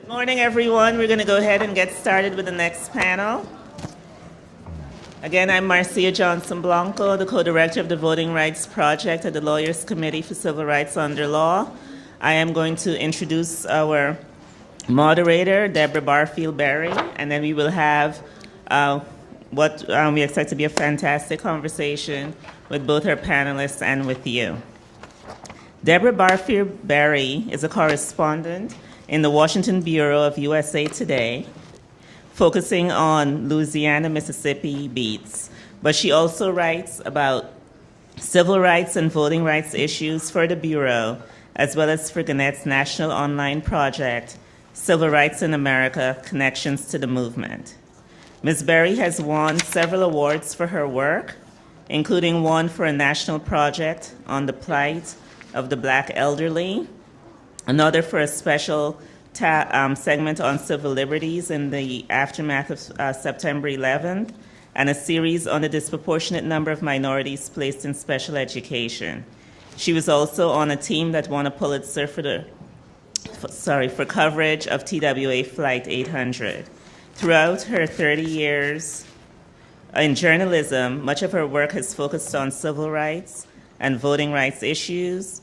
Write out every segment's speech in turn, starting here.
Morning, everyone. We're going to go ahead and get started with the next panel. Again, I'm Marcia Johnson Blanco, the co-director of the Voting Rights Project at the Lawyers Committee for Civil Rights Under Law. I am going to introduce our moderator, Deborah Barfield-Berry, and then we will have what we expect to be a fantastic conversation with both our panelists and with you. Deborah Barfield-Berry is a correspondent in the Washington Bureau of USA Today, focusing on Louisiana, Mississippi beats. But she also writes about civil rights and voting rights issues for the Bureau, as well as for Gannett's national online project, Civil Rights in America, Connections to the Movement. Ms. Berry has won several awards for her work, including one for a national project on the plight of the Black elderly, another for a special segment on civil liberties in the aftermath of September 11th, and a series on the disproportionate number of minorities placed in special education. She was also on a team that won a Pulitzer for coverage of TWA Flight 800. Throughout her 30 years in journalism, much of her work has focused on civil rights and voting rights issues,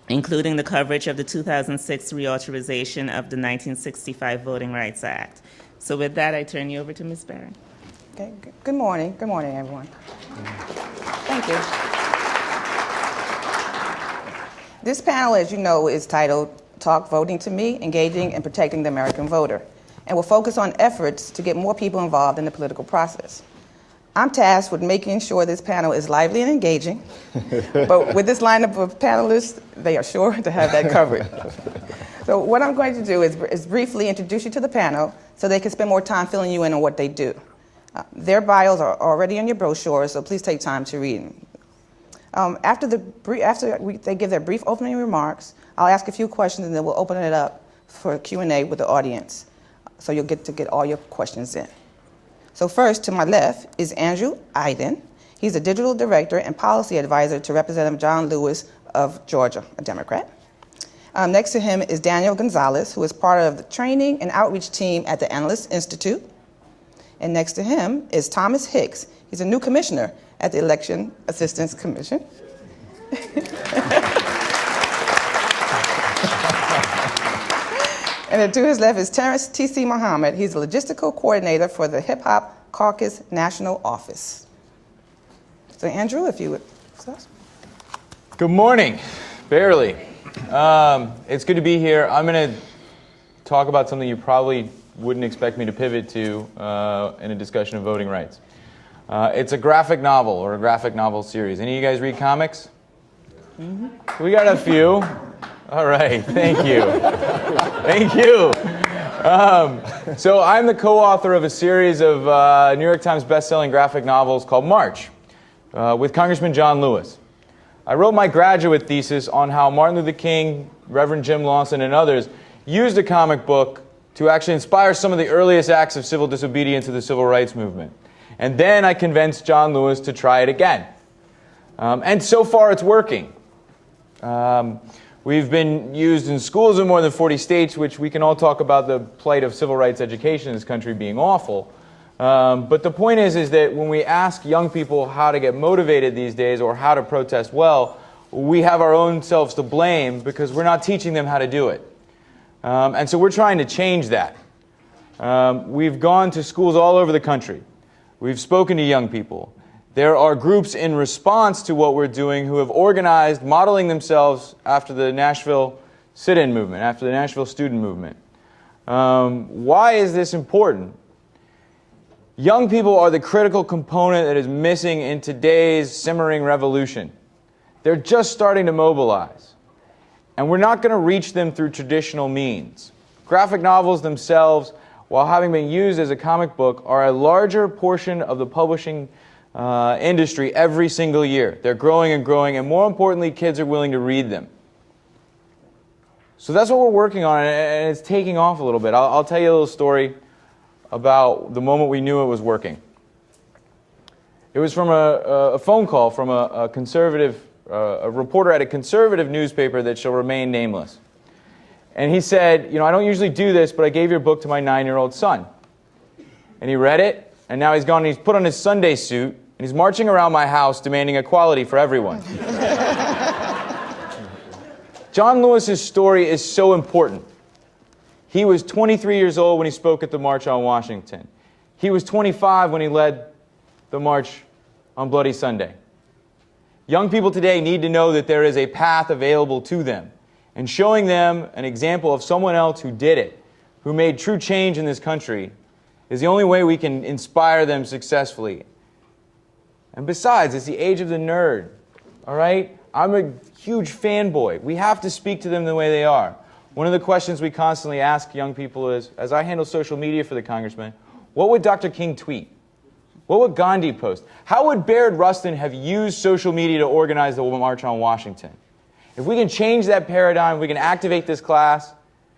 including the coverage of the 2006 reauthorization of the 1965 Voting Rights Act. So with that, I turn you over to Ms. Berry. Okay. Good morning. Good morning, everyone. Thank you. This panel, as you know, is titled Talk Voting to Me, Engaging and Protecting the American Voter, and will focus on efforts to get more people involved in the political process. I'm tasked with making sure this panel is lively and engaging, but with this lineup of panelists, they are sure to have that covered. So what I'm going to do is briefly introduce you to the panel so they can spend more time filling you in on what they do. Their bios are already in your brochure, so please take time to read them. After they give their brief opening remarks, I'll ask a few questions and then we'll open it up for Q&A with the audience. So you'll get all your questions in. So first, to my left, is Andrew Aydin. He's a digital director and policy advisor to Representative John Lewis of Georgia, a Democrat. Next to him is Daniel Gonzalez, who is part of the training and outreach team at the Analyst Institute. And next to him is Thomas Hicks. He's a new commissioner at the Election Assistance Commission. And then to his left is Terrence T.C. Muhammad. He's a logistical coordinator for the Hip Hop Caucus National Office. So Andrew, if you would. Good morning. Barely. It's good to be here. I'm going to talk about something you probably wouldn't expect me to pivot to in a discussion of voting rights. It's a graphic novel or a graphic novel series. Any of you guys read comics? Mm-hmm. We got a few. All right, thank you. Thank you. So I'm the co-author of a series of New York Times best-selling graphic novels called March with Congressman John Lewis. I wrote my graduate thesis on how Martin Luther King, Reverend Jim Lawson, and others used a comic book to actually inspire some of the earliest acts of civil disobedience of the civil rights movement. And then I convinced John Lewis to try it again. And so far it's working. We've been used in schools in more than 40 states, which we can all talk about the plight of civil rights education in this country being awful. But the point is that when we ask young people how to get motivated these days or how to protest well, we have our own selves to blame because we're not teaching them how to do it. And so we're trying to change that. We've gone to schools all over the country. We've spoken to young people. There are groups in response to what we're doing who have organized, modeling themselves after the Nashville sit-in movement, after the Nashville student movement. Why is this important? Young people are the critical component that is missing in today's simmering revolution. They're just starting to mobilize. And we're not going to reach them through traditional means. Graphic novels themselves, while having been used as a comic book, are a larger portion of the publishing industry every single year. They're growing and growing, and more importantly, kids are willing to read them. So that's what we're working on, and it's taking off a little bit. I'll tell you a little story about the moment we knew it was working. It was from a phone call from a conservative, a reporter at a conservative newspaper that shall remain nameless. And he said, I don't usually do this, but I gave your book to my 9-year-old son. And he read it, and now he's gone and he's put on his Sunday suit, and he's marching around my house demanding equality for everyone. John Lewis's story is so important. He was 23 years old when he spoke at the March on Washington. He was 25 when he led the March on Bloody Sunday. Young people today need to know that there is a path available to them. And showing them an example of someone else who did it, who made true change in this country, is the only way we can inspire them successfully. And besides, it's the age of the nerd, all right? I'm a huge fanboy. We have to speak to them the way they are. One of the questions we constantly ask young people is, as I handle social media for the congressman, what would Dr. King tweet? What would Gandhi post? How would Baird Rustin have used social media to organize the March on Washington? If we can change that paradigm, we can activate this class,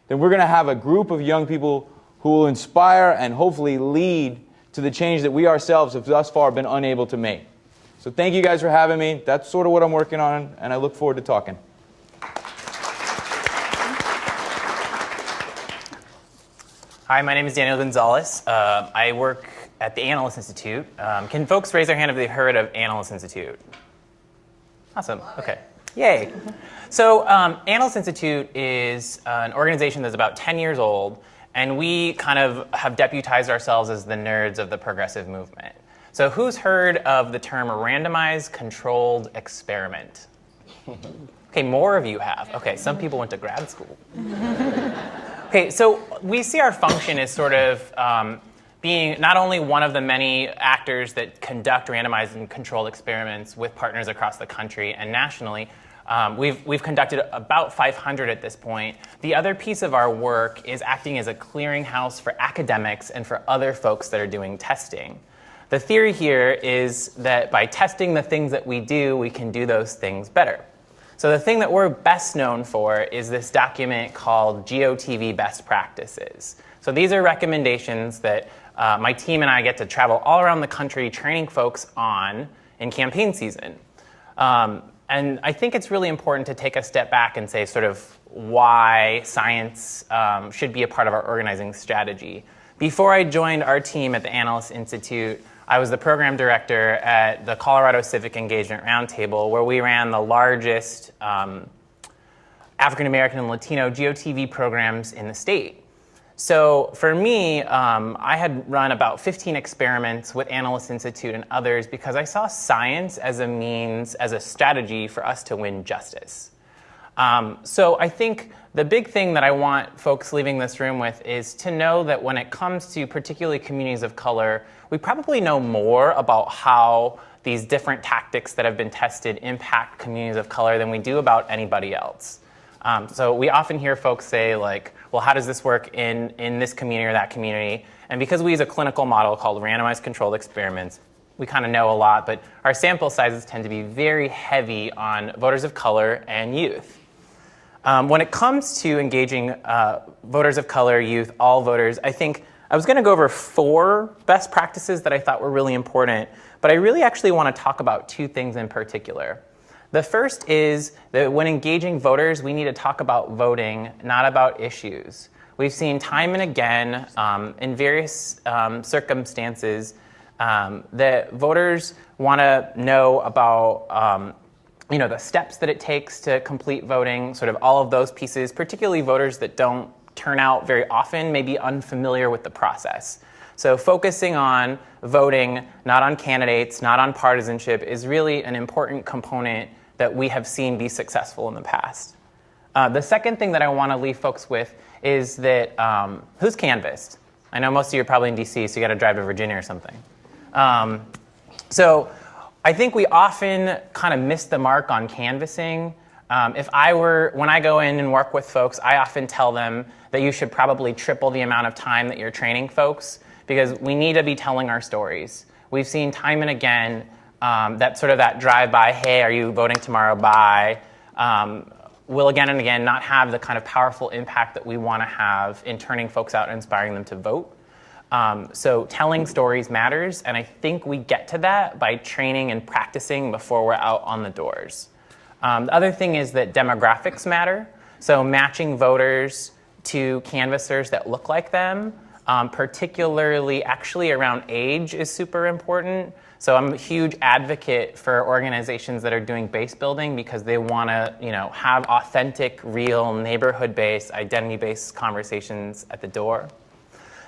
then we're going to have a group of young people who will inspire and hopefully lead to the change that we ourselves have thus far been unable to make. So thank you guys for having me. That's sort of what I'm working on, and I look forward to talking. Hi, my name is Daniel Gonzalez. I work at the Analyst Institute. Can folks raise their hand if they've heard of Analyst Institute? Awesome. Okay. Yay. So Analyst Institute is an organization that's about 10 years old, and we kind of have deputized ourselves as the nerds of the progressive movement. So who's heard of the term randomized controlled experiment? Okay, more of you have. Okay, some people went to grad school. Okay, so we see our function as sort of being not only one of the many actors that conduct randomized and controlled experiments with partners across the country and nationally. We've conducted about 500 at this point. The other piece of our work is acting as a clearinghouse for academics and for other folks that are doing testing. The theory here is that by testing the things that we do, we can do those things better. So the thing that we're best known for is this document called GOTV Best Practices. So these are recommendations that my team and I get to travel all around the country training folks on in campaign season. And I think it's really important to take a step back and say sort of why science should be a part of our organizing strategy. Before I joined our team at the Analyst Institute, I was the program director at the Colorado Civic Engagement Roundtable, where we ran the largest African American and Latino GOTV programs in the state. So for me, I had run about 15 experiments with Analyst Institute and others because I saw science as a means, as a strategy for us to win justice. So I think the big thing that I want folks leaving this room with is to know that when it comes to particularly communities of color, we probably know more about how these different tactics that have been tested impact communities of color than we do about anybody else. So we often hear folks say, like, well, how does this work in this community or that community? And because we use a clinical model called randomized controlled experiments, we kind of know a lot, but our sample sizes tend to be very heavy on voters of color and youth. When it comes to engaging voters of color, youth, all voters, I think I was going to go over 4 best practices that I thought were really important, but I really actually want to talk about 2 things in particular. The first is that when engaging voters, we need to talk about voting, not about issues. We've seen time and again in various circumstances that voters want to know about the steps that it takes to complete voting, sort of all of those pieces, particularly voters that don't turn out very often, may be unfamiliar with the process. So focusing on voting, not on candidates, not on partisanship, is really an important component that we have seen be successful in the past. The second thing that I want to leave folks with is that who's canvassed? I know most of you are probably in DC, so you got to drive to Virginia or something. So I think we often kind of miss the mark on canvassing. When I go in and work with folks, I often tell them that you should probably triple the amount of time that you're training folks, because we need to be telling our stories. We've seen time and again that drive-by, hey, are you voting tomorrow, bye, will again and again not have the kind of powerful impact that we want to have in turning folks out and inspiring them to vote. So telling stories matters, and I think we get to that by training and practicing before we're out on the doors. The other thing is that demographics matter. So matching voters to canvassers that look like them, particularly actually around age, is super important. So I'm a huge advocate for organizations that are doing base building because they want to, have authentic, real, neighborhood-based, identity-based conversations at the door.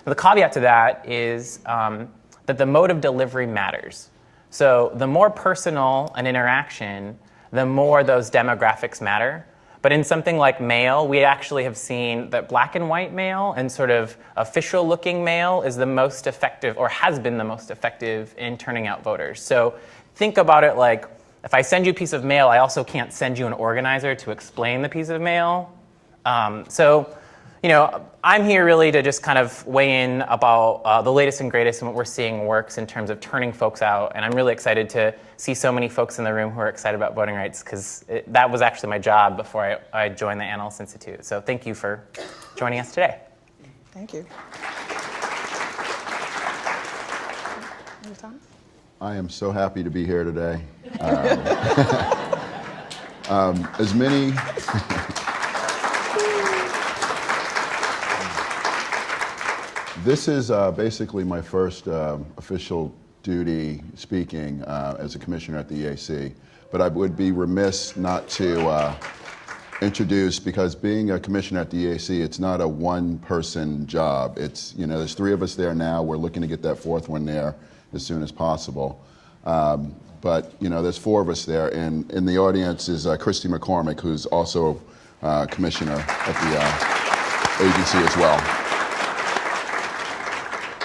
Now, the caveat to that is that the mode of delivery matters. So the more personal an interaction, the more those demographics matter. But in something like mail, we actually have seen that black and white mail and sort of official looking mail is the most effective, or has been the most effective, in turning out voters. So think about it like, if I send you a piece of mail, I also can't send you an organizer to explain the piece of mail. I'm here really to just kind of weigh in about the latest and greatest and what we're seeing works in terms of turning folks out. And I'm really excited to see so many folks in the room who are excited about voting rights, because that was actually my job before I joined the Analyst Institute. So thank you for joining us today. Thank you. I am so happy to be here today. As many... This is basically my first official duty speaking as a commissioner at the EAC, but I would be remiss not to introduce, because being a commissioner at the EAC, it's not a one-person job. It's, there's 3 of us there now. We're looking to get that 4th one there as soon as possible. But, there's 4 of us there, and in the audience is Christy McCormick, who's also commissioner at the agency as well.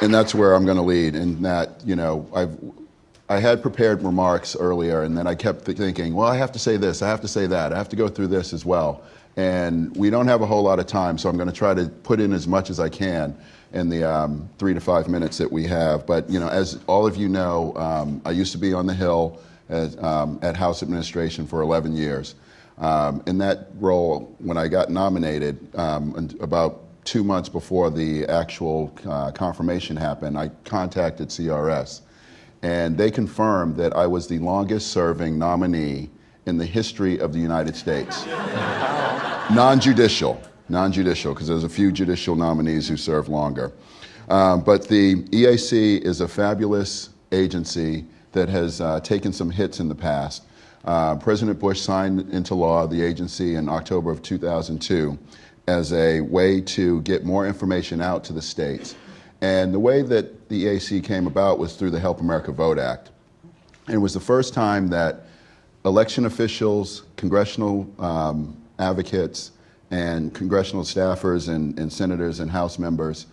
And that's where I'm going to lead, in that, I had prepared remarks earlier, and then I kept thinking, well, I have to say this, I have to say that, I have to go through this as well. And we don't have a whole lot of time, so I'm going to try to put in as much as I can in the 3 to 5 minutes that we have. But, as all of you know, I used to be on the Hill at House Administration for 11 years. In that role, when I got nominated, about 2 months before the actual confirmation happened, I contacted CRS, and they confirmed that I was the longest serving nominee in the history of the United States. Non-judicial, because there's a few judicial nominees who serve longer. But the EAC is a fabulous agency that has taken some hits in the past. President Bush signed into law the agency in October of 2002. As a way to get more information out to the states. And the way that the EAC came about was through the Help America Vote Act. And it was the first time that election officials, congressional advocates, and congressional staffers and senators and House members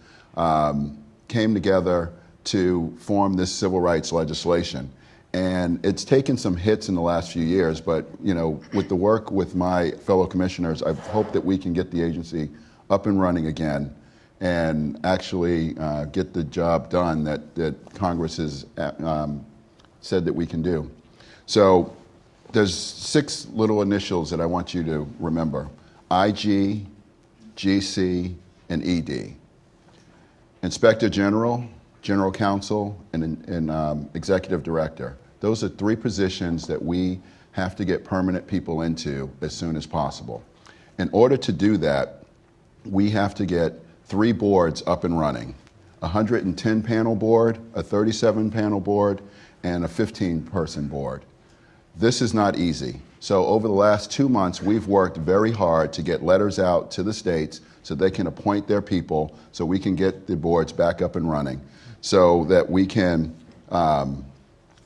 came together to form this civil rights legislation. And it's taken some hits in the last few years, but with the work with my fellow commissioners, I hope that we can get the agency up and running again and actually get the job done that Congress has said that we can do. So there's 6 little initials that I want you to remember: IG, GC, and ED. Inspector General, General Counsel, and Executive Director. Those are 3 positions that we have to get permanent people into as soon as possible. In order to do that, we have to get 3 boards up and running: a 110-panel board, a 37-panel board, and a 15-person board. This is not easy. So over the last 2 months, we've worked very hard to get letters out to the states so they can appoint their people so we can get the boards back up and running, so that we can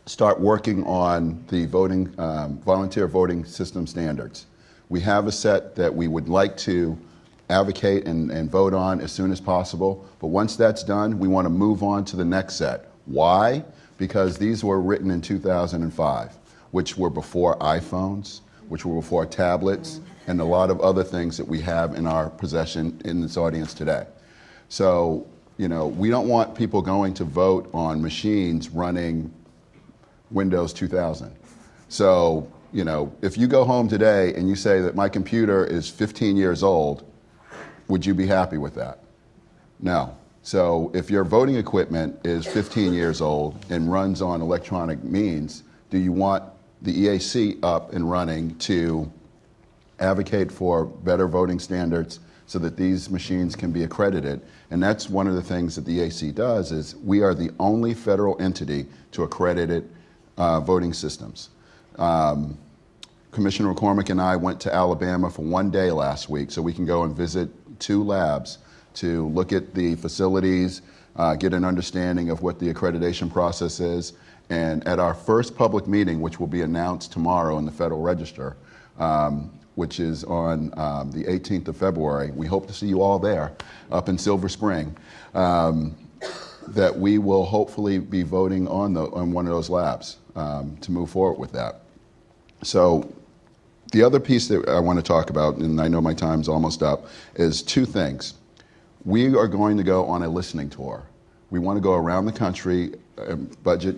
start working on the volunteer voting system standards. We have a set that we would like to advocate and vote on as soon as possible, but once that's done, we want to move on to the next set. Why? Because these were written in 2005, which were before iPhones, which were before tablets, and a lot of other things that we have in our possession in this audience today. So, we don't want people going to vote on machines running Windows 2000. So, if you go home today and you say that my computer is 15 years old, would you be happy with that? No. So if your voting equipment is 15 years old and runs on electronic means, do you want the EAC up and running to advocate for better voting standards so that these machines can be accredited. And that's one of the things that the EAC does, is we are the only federal entity to accredited voting systems. Commissioner McCormick and I went to Alabama for one day last week so we can go and visit 2 labs to look at the facilities, get an understanding of what the accreditation process is. And at our first public meeting, which will be announced tomorrow in the Federal Register, which is on the 18th of February, we hope to see you all there up in Silver Spring, that we will hopefully be voting on one of those labs to move forward with that. So the other piece that I want to talk about, and I know my time's almost up, is 2 things. We are going to go on a listening tour. We want to go around the country, budget,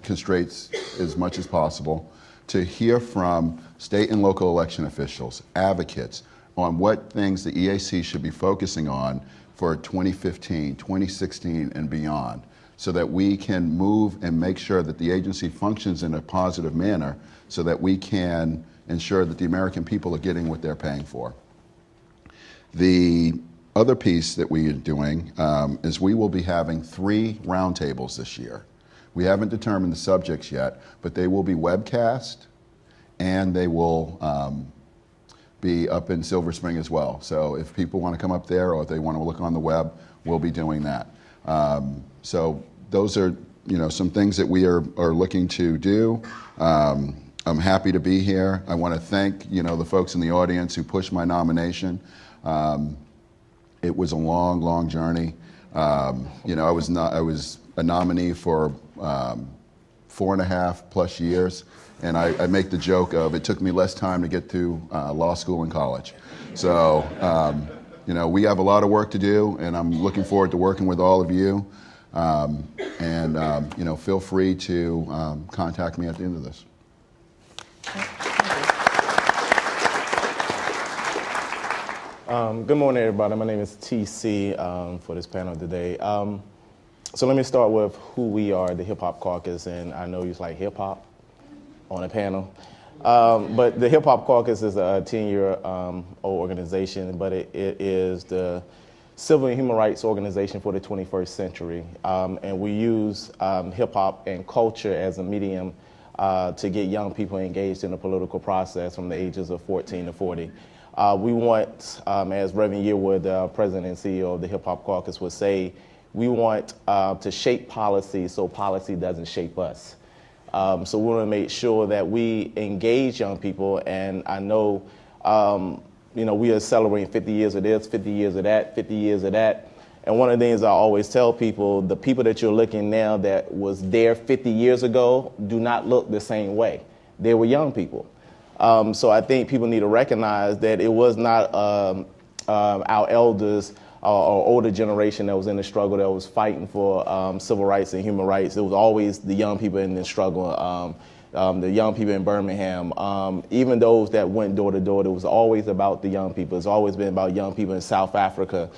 constraints as much as possible, to hear from state and local election officials, advocates, on what things the EAC should be focusing on for 2015, 2016, and beyond, so that we can move and make sure that the agency functions in a positive manner so that we can ensure that the American people are getting what they're paying for. The other piece that we are doing is we will be having 3 roundtables this year. We haven't determined the subjects yet, but they will be webcast and they will be up in Silver Spring as well. So if people want to come up there or if they want to look on the web, we'll be doing that. So those are some things that we are looking to do. I'm happy to be here. I want to thank the folks in the audience who pushed my nomination. It was a long, long journey. I was a nominee for 4.5+ years, and I make the joke of it took me less time to get through law school and college. So, we have a lot of work to do, and I'm looking forward to working with all of you. Feel free to contact me at the end of this. Good morning, everybody. My name is TC for this panel today. So let me start with who we are, the Hip Hop Caucus, and I know you like hip hop on a panel. But the Hip Hop Caucus is a 10-year-old organization, but it is the civil and human rights organization for the 21st century. And we use hip hop and culture as a medium to get young people engaged in the political process from the ages of 14 to 40. We want, as Reverend Yearwood, the president and CEO of the Hip Hop Caucus, would say, we want to shape policy so policy doesn't shape us. So we want to make sure that we engage young people, and I know, we are celebrating 50 years of this, 50 years of that, 50 years of that. And one of the things I always tell people, the people that you're looking now that was there 50 years ago do not look the same way. They were young people. So I think people need to recognize that it was not our elders or older generation that was in the struggle, that was fighting for civil rights and human rights. It was always the young people in the struggle, the young people in Birmingham. Even those that went door to door, it was always about the young people. It's always been about young people in South Africa.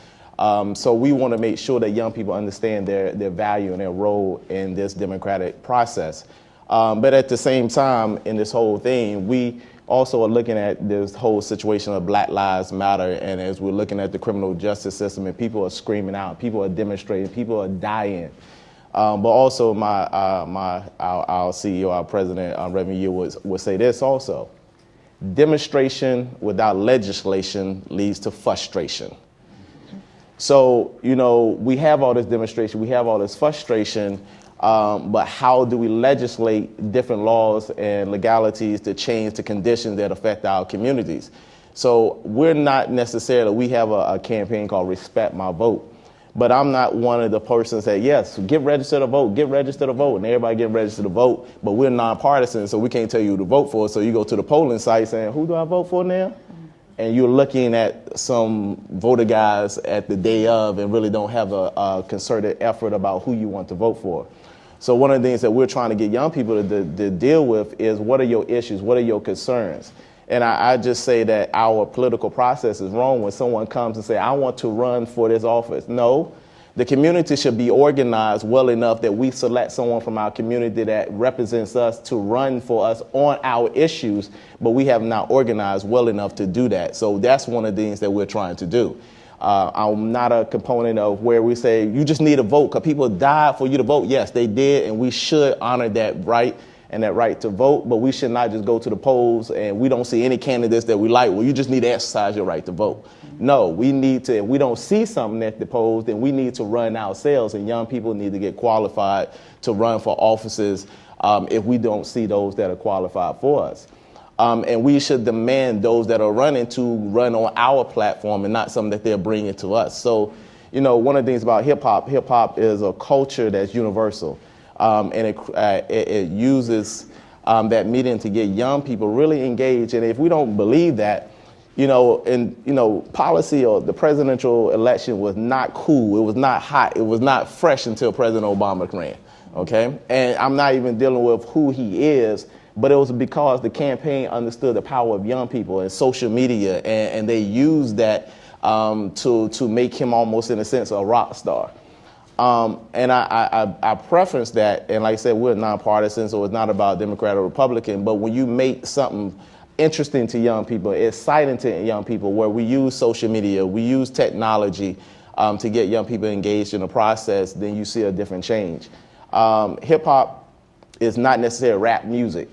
So we want to make sure that young people understand their value and their role in this democratic process. But at the same time, in this whole thing, we also are looking at this whole situation of Black Lives Matter. And as we're looking at the criminal justice system, and people are screaming out, people are demonstrating, people are dying. But also our CEO, our president, Reverend Yearwood, would say this also. Demonstration without legislation leads to frustration. So, we have all this demonstration, we have all this frustration, but how do we legislate different laws and legalities to change the conditions that affect our communities? So we're not necessarily, we have a campaign called Respect My Vote, but I'm not one of the persons that, yes, get registered to vote, and everybody get registered to vote, but we're nonpartisan, so we can't tell you who to vote for. So you go to the polling site saying, who do I vote for now? And you're looking at some voter guys at the day of and really don't have a concerted effort about who you want to vote for. So one of the things that we're trying to get young people to deal with is, what are your issues? What are your concerns? And I just say that our political process is wrong when someone comes and say, I want to run for this office. No, The community should be organized well enough that we select someone from our community that represents us to run for us on our issues, but we have not organized well enough to do that. So that's one of the things that we're trying to do. I'm not a component of where we say you just need a vote because people died for you to vote. Yes, they did, and we should honor that right and that right to vote, but we should not just go to the polls and we don't see any candidates that we like. Well, you just need to exercise your right to vote. No, we need to, if we don't see something at the polls, then we need to run ourselves, and young people need to get qualified to run for offices if we don't see those that are qualified for us. And we should demand those that are running to run on our platform and not something that they're bringing to us. So, you know, one of the things about hip hop is a culture that's universal. And it uses that medium to get young people really engaged. And if we don't believe that, policy or the presidential election was not cool. It was not hot. It was not fresh until President Obama ran. Okay. And I'm not even dealing with who he is, but it was because the campaign understood the power of young people and social media, and they used that to make him almost, in a sense, a rock star. And I preference that, and like I said, we're nonpartisan, so it's not about Democrat or Republican, but when you make something interesting to young people, exciting to young people, where we use social media, we use technology to get young people engaged in the process, then you see a different change. Hip hop is not necessarily rap music.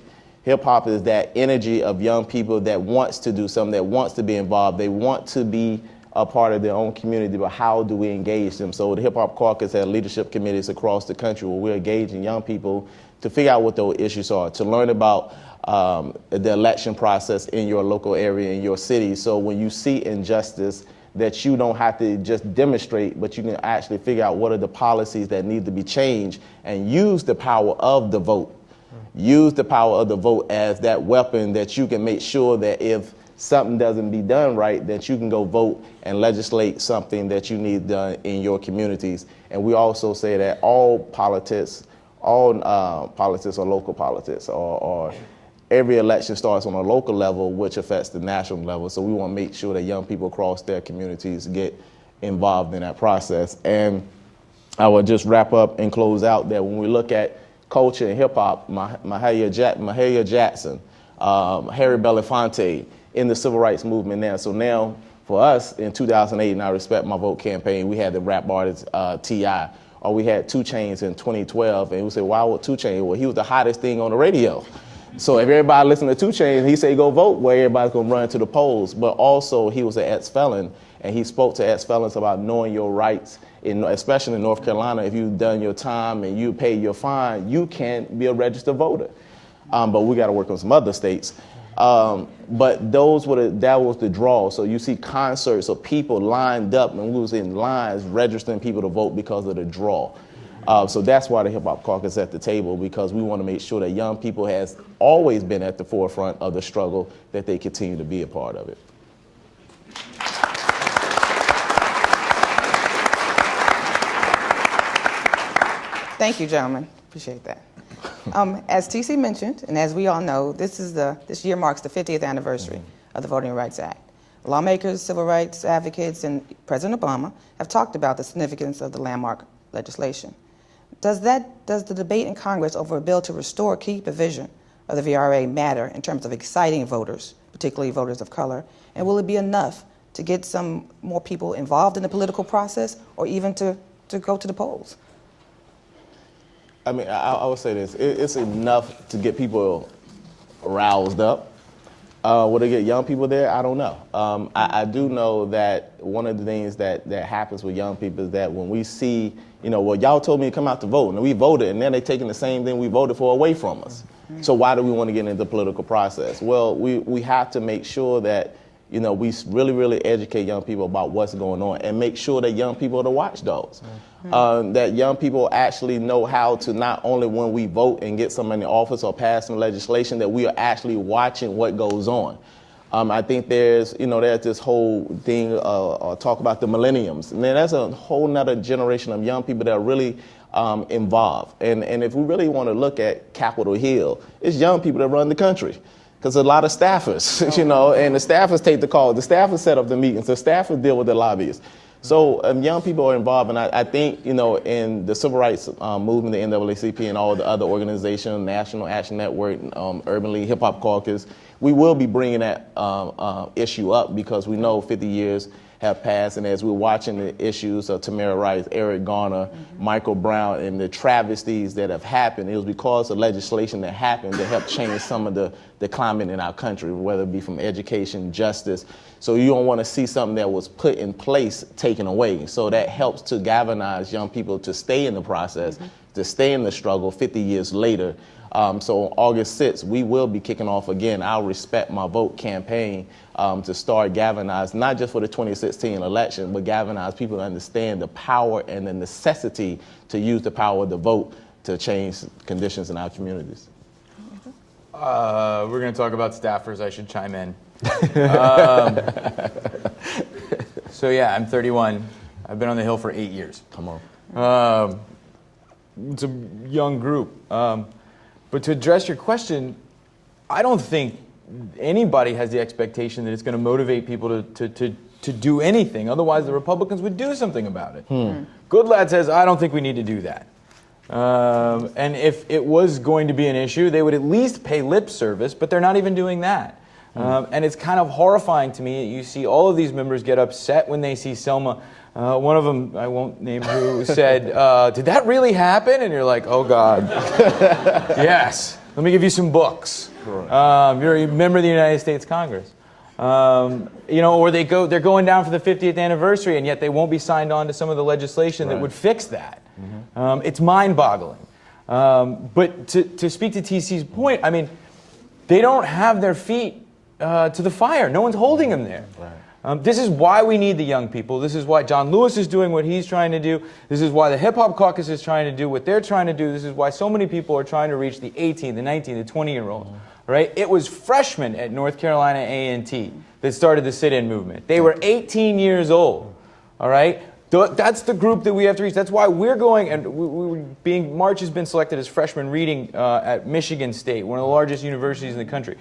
Hip hop is that energy of young people that wants to do something, that wants to be involved. They want to be a part of their own community, but how do we engage them? So the Hip Hop Caucus has leadership committees across the country where we're engaging young people to figure out what those issues are, to learn about the election process in your local area, in your city. So when you see injustice, that you don't have to just demonstrate, but you can actually figure out what are the policies that need to be changed and use the power of the vote. Use the power of the vote as that weapon that you can make sure that if something doesn't be done right, that you can go vote and legislate something that you need done in your communities. And we also say that all politics are local politics, or every election starts on a local level, which affects the national level. So we want to make sure that young people across their communities get involved in that process. And I would just wrap up and close out that when we look at culture and hip hop, Mahalia Jackson, Harry Belafonte in the civil rights movement now. So now for us in 2008, in our Respect My Vote campaign, we had the rap artist T.I., or we had 2 Chainz in 2012, and we said, why would 2 Chainz? Well, he was the hottest thing on the radio. So if everybody listened to 2 Chainz, he said go vote, well, everybody's gonna run to the polls. But also he was an ex-felon, and he spoke to ex-felons about knowing your rights, especially in North Carolina. If you've done your time and you pay your fine, you can't be a registered voter. But we gotta work on some other states. But that was the draw. So you see concerts of people lined up, and we was in lines registering people to vote because of the draw. So that's why the Hip Hop Caucus is at the table, because we want to make sure that young people has always been at the forefront of the struggle, that they continue to be a part of it. Thank you, gentlemen. Appreciate that. As TC mentioned, and as we all know, this year marks the 50th anniversary of the Voting Rights Act. Lawmakers, civil rights advocates, and President Obama have talked about the significance of the landmark legislation. Does the debate in Congress over a bill to restore a key provision of the VRA matter in terms of exciting voters, particularly voters of color? And will it be enough to get some more people involved in the political process, or even to go to the polls? I mean, I would say this. It's enough to get people roused up. Will they get young people there? I don't know. I do know that one of the things that happens with young people is that when we see, well, y'all told me to come out to vote, and we voted, and then they're taking the same thing we voted for away from us. So why do we want to get into the political process? Well, we have to make sure that, we really, really educate young people about what's going on, and make sure that young people are the watchdogs. That young people actually know how to, not only when we vote and get somebody in office or pass some legislation, that we are actually watching what goes on. I think there's this whole thing, talk about the millenniums. And then that's a whole nother generation of young people that are really involved. And if we really want to look at Capitol Hill, it's young people that run the country. Because a lot of staffers, and the staffers take the call. The staffers set up the meetings. The staffers deal with the lobbyists. So young people are involved, and I think, you know, in the civil rights movement, the NAACP and all the other organizations, National Action Network, Urban League, Hip Hop Caucus, we will be bringing that issue up because we know 50 years have passed, and as we're watching the issues of Tamir Rice, Eric Garner, Michael Brown, and the travesties that have happened, it was because of legislation that happened that helped change some of the climate in our country, whether it be from education, justice. So you don't want to see something that was put in place taken away. So that helps to galvanize young people to stay in the process, to stay in the struggle 50 years later. So on August 6th, we will be kicking off again our Respect My Vote campaign to start galvanizing, not just for the 2016 election, but galvanize people to understand the power and the necessity to use the power of the vote to change conditions in our communities. We're going to talk about staffers. I should chime in. So yeah, I'm 31. I've been on the Hill for 8 years. Come on. It's a young group. But to address your question, I don't think anybody has the expectation that it's going to motivate people to do anything. Otherwise, the Republicans would do something about it. Goodlad says, I don't think we need to do that. And if it was going to be an issue, they would at least pay lip service, but they're not even doing that. And it's kind of horrifying to me that you see all of these members get upset when they see Selma. One of them, I won't name who, said, did that really happen? And you're like, oh, God. Yes. Let me give you some books. You're a member of the United States Congress. You know, or they're going down for the 50th anniversary, and yet they won't be signed on to some of the legislation that would fix that. It's mind-boggling. But to speak to TC's point, I mean, they don't have their feet to the fire. No one's holding them there. This is why we need the young people. This is why John Lewis is doing what he's trying to do. This is why the Hip Hop Caucus is trying to do what they're trying to do. This is why so many people are trying to reach the 18, the 19, the 20-year-olds. Right? It was freshmen at North Carolina A&T that started the sit-in movement. They were 18 years old. All right? That's the group that we have to reach. That's why we're going, and March has been selected as freshman reading at Michigan State, one of the largest universities in the country,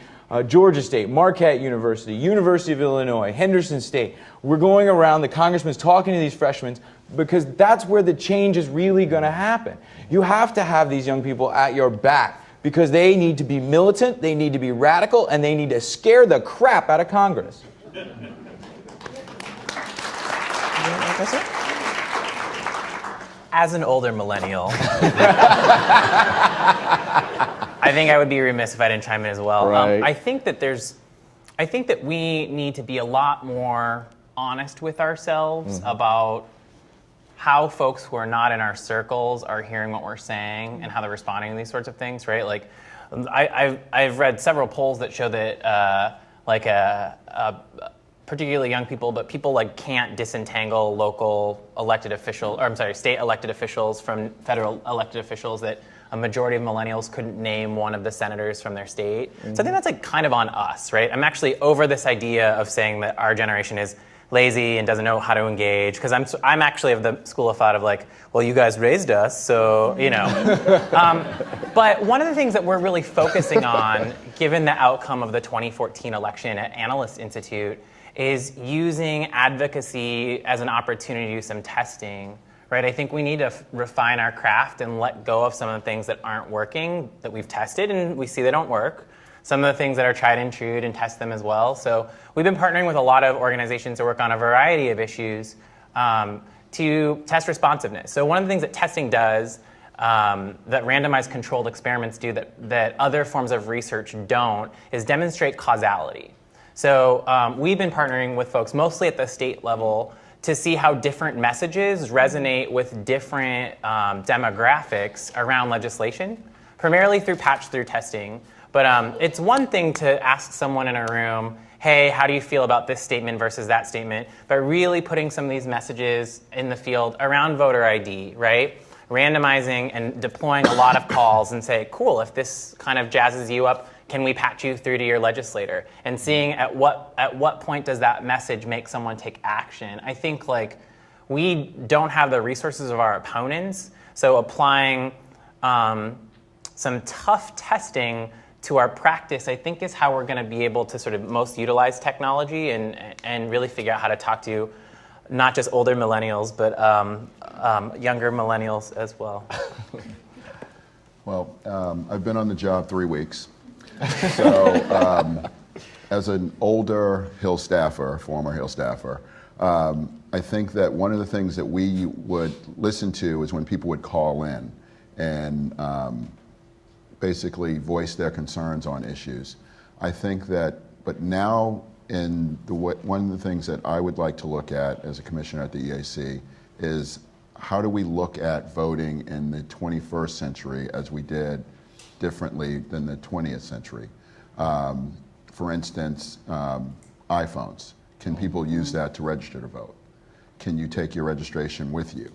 Georgia State, Marquette University, University of Illinois, Henderson State. We're going around, the congressman's talking to these freshmen because that's where the change is really going to happen. You have to have these young people at your back because they need to be militant, they need to be radical, and they need to scare the crap out of Congress. As an older millennial, I think I would be remiss if I didn't chime in as well. Right. I think that we need to be a lot more honest with ourselves about how folks who are not in our circles are hearing what we're saying and how they're responding to these sorts of things, right? Like, I've read several polls that show that particularly young people, but people like can't disentangle local elected officials, or I'm sorry, state elected officials from federal elected officials, that a majority of millennials couldn't name one of the senators from their state. So I think that's like kind of on us, right? I'm actually over this idea of saying that our generation is lazy and doesn't know how to engage, because I'm actually of the school of thought of like, well, you guys raised us, so, you know. But one of the things that we're really focusing on, given the outcome of the 2014 election at Analyst Institute, is using advocacy as an opportunity to do some testing, right? I think we need to refine our craft and let go of some of the things that aren't working, that we've tested and we see they don't work. Some of the things that are tried and true, and test them as well. So we've been partnering with a lot of organizations that work on a variety of issues to test responsiveness. So one of the things that testing does, that randomized controlled experiments do that other forms of research don't, is demonstrate causality. So we've been partnering with folks, mostly at the state level, to see how different messages resonate with different demographics around legislation, primarily through patch-through testing. But it's one thing to ask someone in a room, hey, how do you feel about this statement versus that statement? But really putting some of these messages in the field around voter ID, right? Randomizing and deploying a lot of calls and say, cool, if this kind of jazzes you up, can we patch you through to your legislator? And seeing at what point does that message make someone take action? I think like we don't have the resources of our opponents, so applying some tough testing to our practice, I think, is how we're going to be able to sort of most utilize technology and really figure out how to talk to not just older millennials, but younger millennials as well. Well, I've been on the job 3 weeks. So as an older Hill staffer, former Hill staffer, I think that one of the things that we would listen to is when people would call in and basically voice their concerns on issues. I think that, but now one of the things that I would like to look at as a commissioner at the EAC is how do we look at voting in the 21st century as we did differently than the 20th century? For instance, iPhones. Can people use that to register to vote? Can you take your registration with you?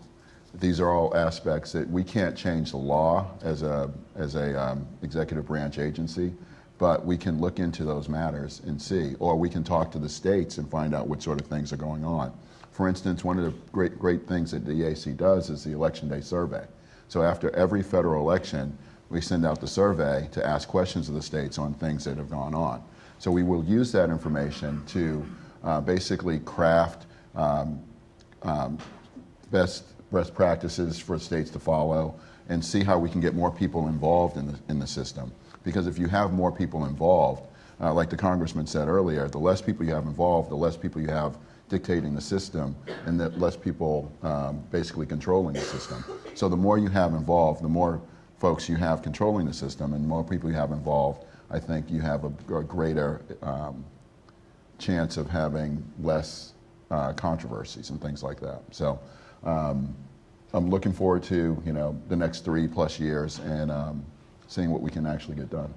These are all aspects that we can't change the law as a executive branch agency, but we can look into those matters and see, or we can talk to the states and find out what sort of things are going on. For instance, one of the great things that the EAC does is the Election Day survey. So after every federal election, we send out the survey to ask questions of the states on things that have gone on. So we will use that information to basically craft best practices for states to follow and see how we can get more people involved in the system. Because if you have more people involved, like the congressman said earlier, the less people you have involved, the less people you have dictating the system, and the less people basically controlling the system. So the more you have involved, the more folks you have controlling the system, and the more people you have involved, I think you have a greater chance of having less controversies and things like that. So I'm looking forward to the next 3+ years and seeing what we can actually get done.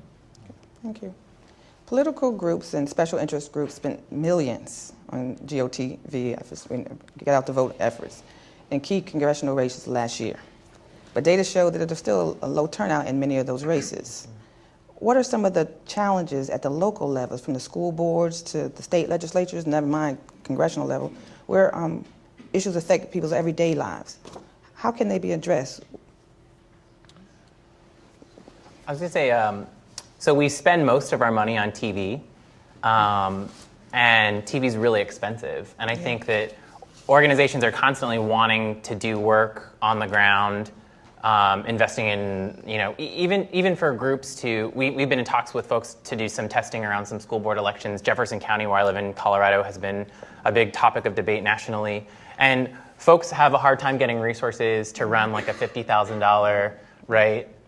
Thank you. Political groups and special interest groups spent millions on GOTV efforts, get out the vote efforts, in key congressional races last year. But data show that there's still a low turnout in many of those races. What are some of the challenges at the local levels, from the school boards to the state legislatures, never mind congressional level, where issues affect people's everyday lives? How can they be addressed? I was going to say, so we spend most of our money on TV, and TV is really expensive. And I think that organizations are constantly wanting to do work on the ground, investing in, even for groups we've been in talks with folks to do some testing around some school board elections. Jefferson County, where I live in Colorado, has been a big topic of debate nationally. And folks have a hard time getting resources to run like a $50,000,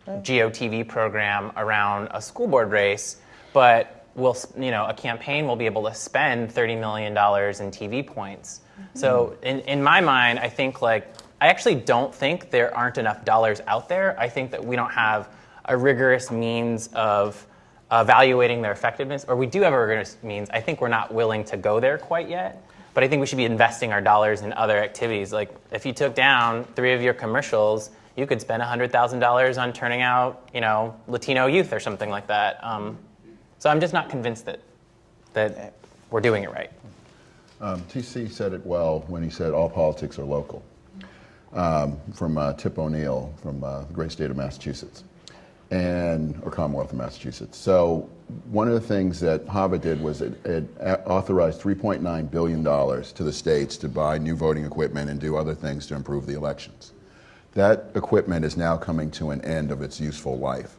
GOTV program around a school board race, but a campaign will be able to spend $30 million in TV points. Mm-hmm. So in my mind, I think I actually don't think there aren't enough dollars out there. I think that we don't have a rigorous means of evaluating their effectiveness, or we do have a rigorous means. I think we're not willing to go there quite yet, but I think we should be investing our dollars in other activities. Like if you took down 3 of your commercials, you could spend $100,000 on turning out, Latino youth or something like that. So I'm just not convinced that we're doing it right. TC said it well when he said all politics are local, from Tip O'Neill from the great state of Massachusetts, or Commonwealth of Massachusetts. So one of the things that HAVA did was it authorized $3.9 billion to the states to buy new voting equipment and do other things to improve the elections. That equipment is now coming to an end of its useful life.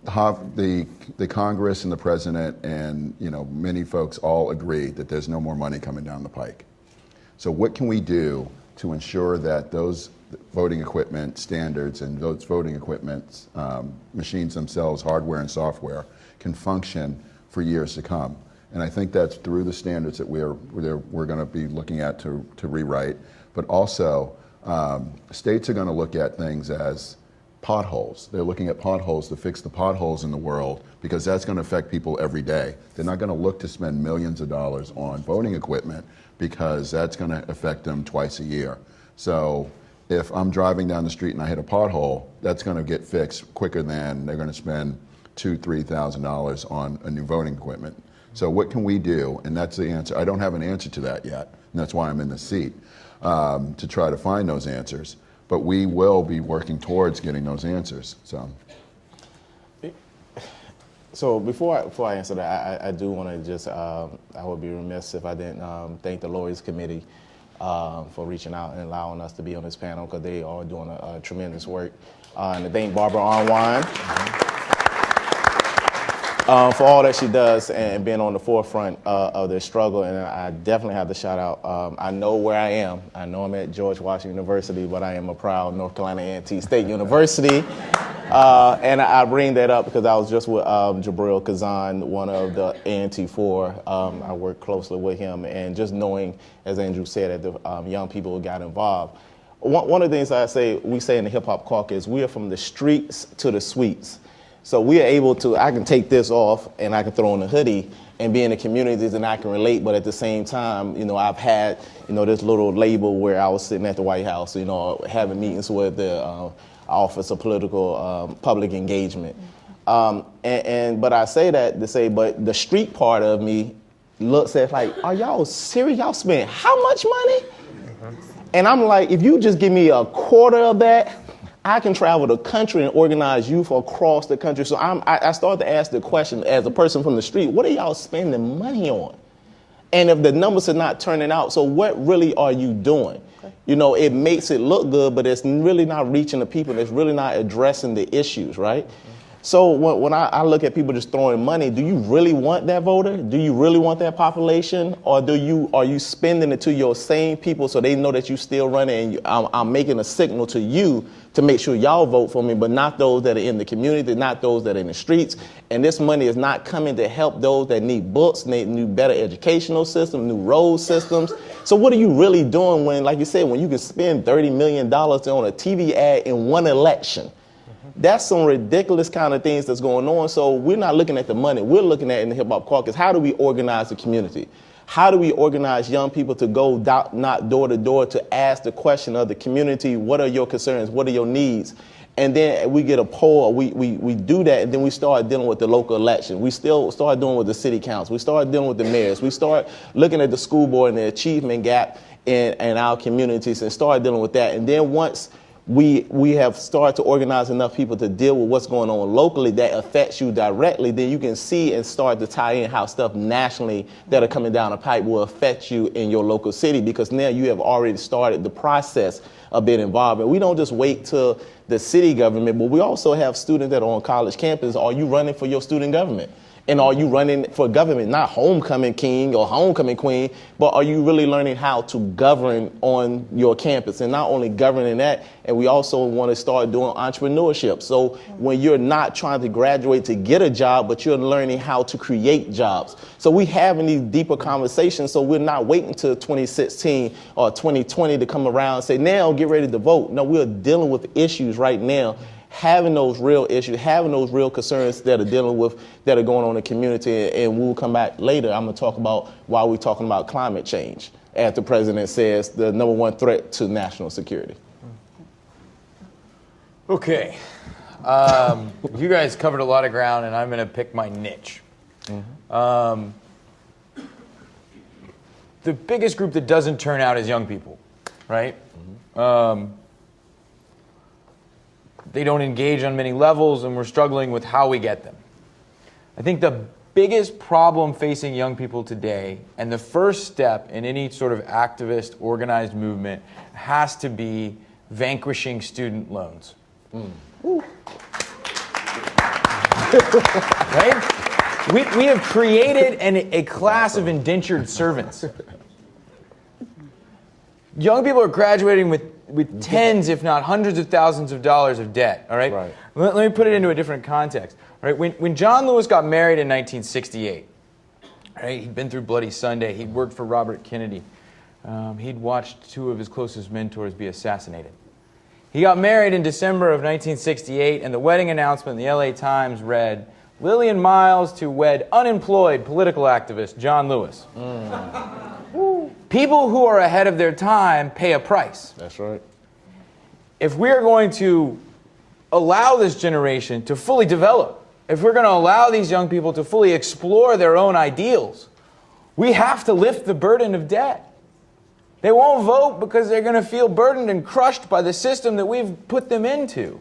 The Congress and the President and many folks all agree that there's no more money coming down the pike. So what can we do to ensure that those voting equipment standards and those voting equipment machines themselves, hardware and software, can function for years to come? And I think that's through the standards that we're going to be looking at to rewrite, but also states are going to look at things as potholes. They're looking at potholes to fix the potholes in the world, because that's going to affect people every day. They're not going to look to spend millions of dollars on voting equipment, because that's going to affect them twice a year. So if I'm driving down the street and I hit a pothole, that's going to get fixed quicker than they're going to spend $2,000-3,000 on a new voting equipment. So what can we do? And that's the answer. I don't have an answer to that yet, and that's why I'm in the seat, to try to find those answers. But we will be working towards getting those answers. So before I answer that, I do want to just, I would be remiss if I didn't thank the Lawyers Committee for reaching out and allowing us to be on this panel, because they are doing a tremendous work. And to thank Barbara Arnwine for all that she does and being on the forefront of this struggle. And I definitely have to shout out, I know where I am. I know I'm at George Washington University, but I am a proud North Carolina A&T State University. And I bring that up because I was just with Jabril Kazan, one of the A&T4. I work closely with him, and just knowing, as Andrew said, that the young people who got involved. One of the things we say in the Hip Hop Caucus, we are from the streets to the suites. So we are able to, I can take this off and I can throw on a hoodie and be in the communities and I can relate, but at the same time, I've had, this little label where I was sitting at the White House, having meetings with the Office of Political Public Engagement. But I say that to say, but the street part of me looks at like, are y'all serious? Y'all spend how much money? And I'm like, if you just give me a quarter of that, I can travel the country and organize youth across the country. So I started to ask the question as a person from the street, what are y'all spending money on? And if the numbers are not turning out, so what really are you doing? Okay. It makes it look good, but it's really not reaching the people. It's really not addressing the issues, right? Mm-hmm. So when I look at people just throwing money, do you really want that voter? Do you really want that population? Or are you spending it to your same people so they know that you still running and I'm making a signal to you to make sure y'all vote for me, but not those that are in the community, not those that are in the streets. And this money is not coming to help those that need books, need better educational systems, new road systems. So what are you really doing when, like you said, when you can spend $30 million on a TV ad in one election? That's some ridiculous kind of things that's going on. So we're not looking at the money. We're looking at in the Hip Hop Caucus, how do we organize the community? How do we organize young people to go knock door to door to ask the question of the community, what are your concerns? What are your needs? And then we get a poll, we do that, and then we start dealing with the local election. We still start dealing with the city council. We start dealing with the mayors. We start looking at the school board and the achievement gap in our communities and start dealing with that. And then once we have started to organize enough people to deal with what's going on locally that affects you directly, then you can see and start to tie in how stuff nationally that are coming down the pipe will affect you in your local city, because now you have already started the process of being involved. And we don't just wait till the city government, but we also have students that are on college campus. Are you running for your student government? And are you running for government, not homecoming king or homecoming queen, but are you really learning how to govern on your campus? And not only governing that, and we also want to start doing entrepreneurship. So when you're not trying to graduate to get a job, but you're learning how to create jobs. So we having these deeper conversations, so we're not waiting till 2016 or 2020 to come around and say, now get ready to vote. No, we're dealing with issues right now, having those real issues, having those real concerns that are dealing with, that are going on in the community. And we'll come back later. I'm going to talk about why we're talking about climate change, as the president says, the number one threat to national security. Okay. You guys covered a lot of ground, and I'm going to pick my niche. Mm-hmm. The biggest group that doesn't turn out is young people, right? Mm-hmm. They don't engage on many levels, and we're struggling with how we get them. I think the biggest problem facing young people today, and the first step in any sort of activist, organized movement, has to be vanquishing student loans. Right? We have created a class of indentured servants. Young people are graduating with tens, if not hundreds of thousands of dollars of debt, all right? Right. Let me put it into a different context. All right? When John Lewis got married in 1968, right, he'd been through Bloody Sunday. He'd worked for Robert Kennedy. He'd watched two of his closest mentors be assassinated. He got married in December of 1968, and the wedding announcement in the LA Times read, Lillian Miles to wed unemployed political activist John Lewis. People who are ahead of their time pay a price. That's right. If we're going to allow this generation to fully develop, if we're going to allow these young people to fully explore their own ideals, we have to lift the burden of debt. They won't vote because they're going to feel burdened and crushed by the system that we've put them into.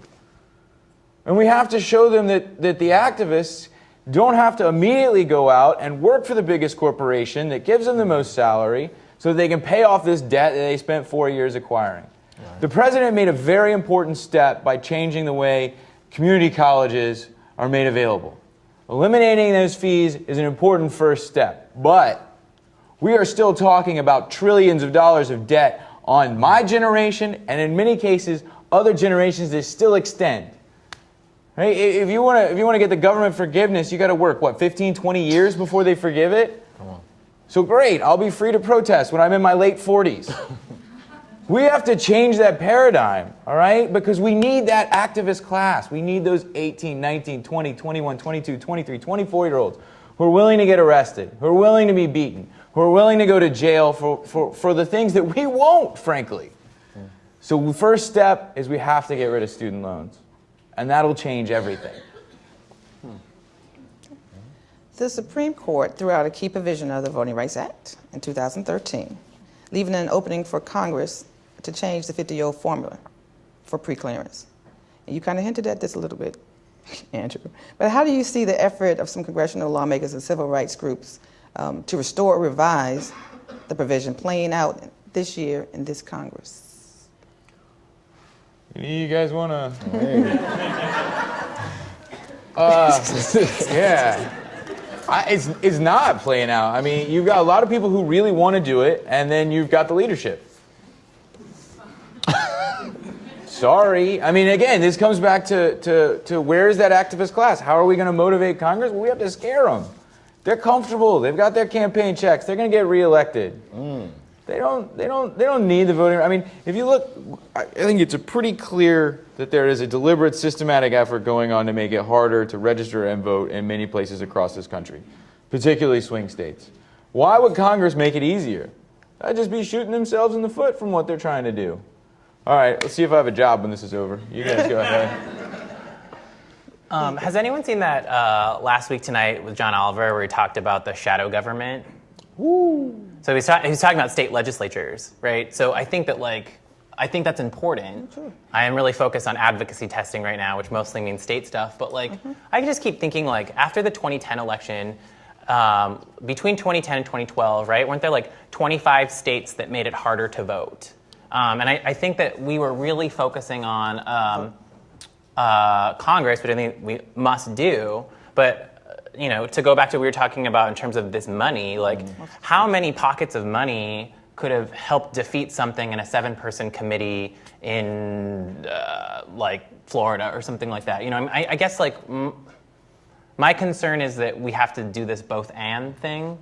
And we have to show them that the activists don't have to immediately go out and work for the biggest corporation that gives them the most salary, so that they can pay off this debt that they spent 4 years acquiring. The president made a very important step by changing the way community colleges are made available. Eliminating those fees is an important first step, but we are still talking about trillions of dollars of debt on my generation, and in many cases, other generations that still extend. Right? If you want to get the government forgiveness, you got to work, what, 15, 20 years before they forgive it? Come on. So great, I'll be free to protest when I'm in my late 40s. We have to change that paradigm, all right? Because we need that activist class. We need those 18, 19, 20, 21, 22, 23, 24-year-olds who are willing to get arrested, who are willing to be beaten, who are willing to go to jail for the things that we won't, frankly. So the first step is we have to get rid of student loans, and that'll change everything. The Supreme Court threw out a key provision of the Voting Rights Act in 2013, leaving an opening for Congress to change the 50-year-old formula for preclearance. And you kind of hinted at this a little bit, Andrew. But how do you see the effort of some congressional lawmakers and civil rights groups to restore or revise the provision playing out this year in this Congress? You guys want to? Yeah. It's not playing out. I mean, you've got a lot of people who really want to do it, and then you've got the leadership. Sorry. I mean, again, this comes back to where is that activist class? How are we going to motivate Congress? Well, we have to scare them. They're comfortable. They've got their campaign checks. They're going to get reelected. They don't need the voting. I mean, if you look, I think it's pretty clear that there is a deliberate, systematic effort going on to make it harder to register and vote in many places across this country, particularly swing states. Why would Congress make it easier? That'd just be shooting themselves in the foot from what they're trying to do. All right, let's see if I have a job when this is over. You guys go ahead. Has anyone seen that Last Week Tonight with John Oliver where he talked about the shadow government? Woo. So he's talking about state legislatures, right? So I think that's important. Sure. I am really focused on advocacy testing right now, which mostly means state stuff. But I can just keep thinking after the 2010 election, between 2010 and 2012, right? Weren't there 25 states that made it harder to vote? And I think that we were really focusing on Congress, which I think we must do. But to go back to what we were talking about in terms of this money, how many pockets of money could have helped defeat something in a 7-person committee in Florida or something like that? I guess my concern is that we have to do this both and thing.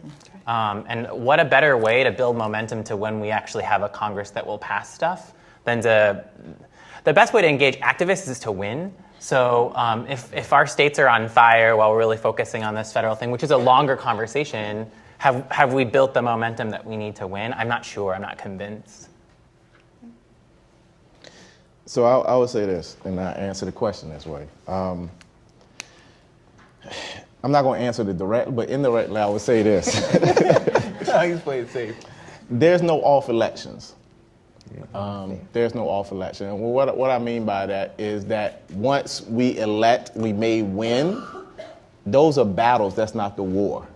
And what a better way to build momentum to when we actually have a Congress that will pass stuff than the best way to engage activists is to win. So if our states are on fire while we're really focusing on this federal thing, which is a longer conversation, have we built the momentum that we need to win? I'm not sure. I'm not convinced. So I would say this, and I answer the question this way. I'm not going to answer it directly, but indirectly I would say this. He's playing safe. There's no off elections. There's no off election. And what I mean by that is that once we elect, we may win. Those are battles. That's not the war.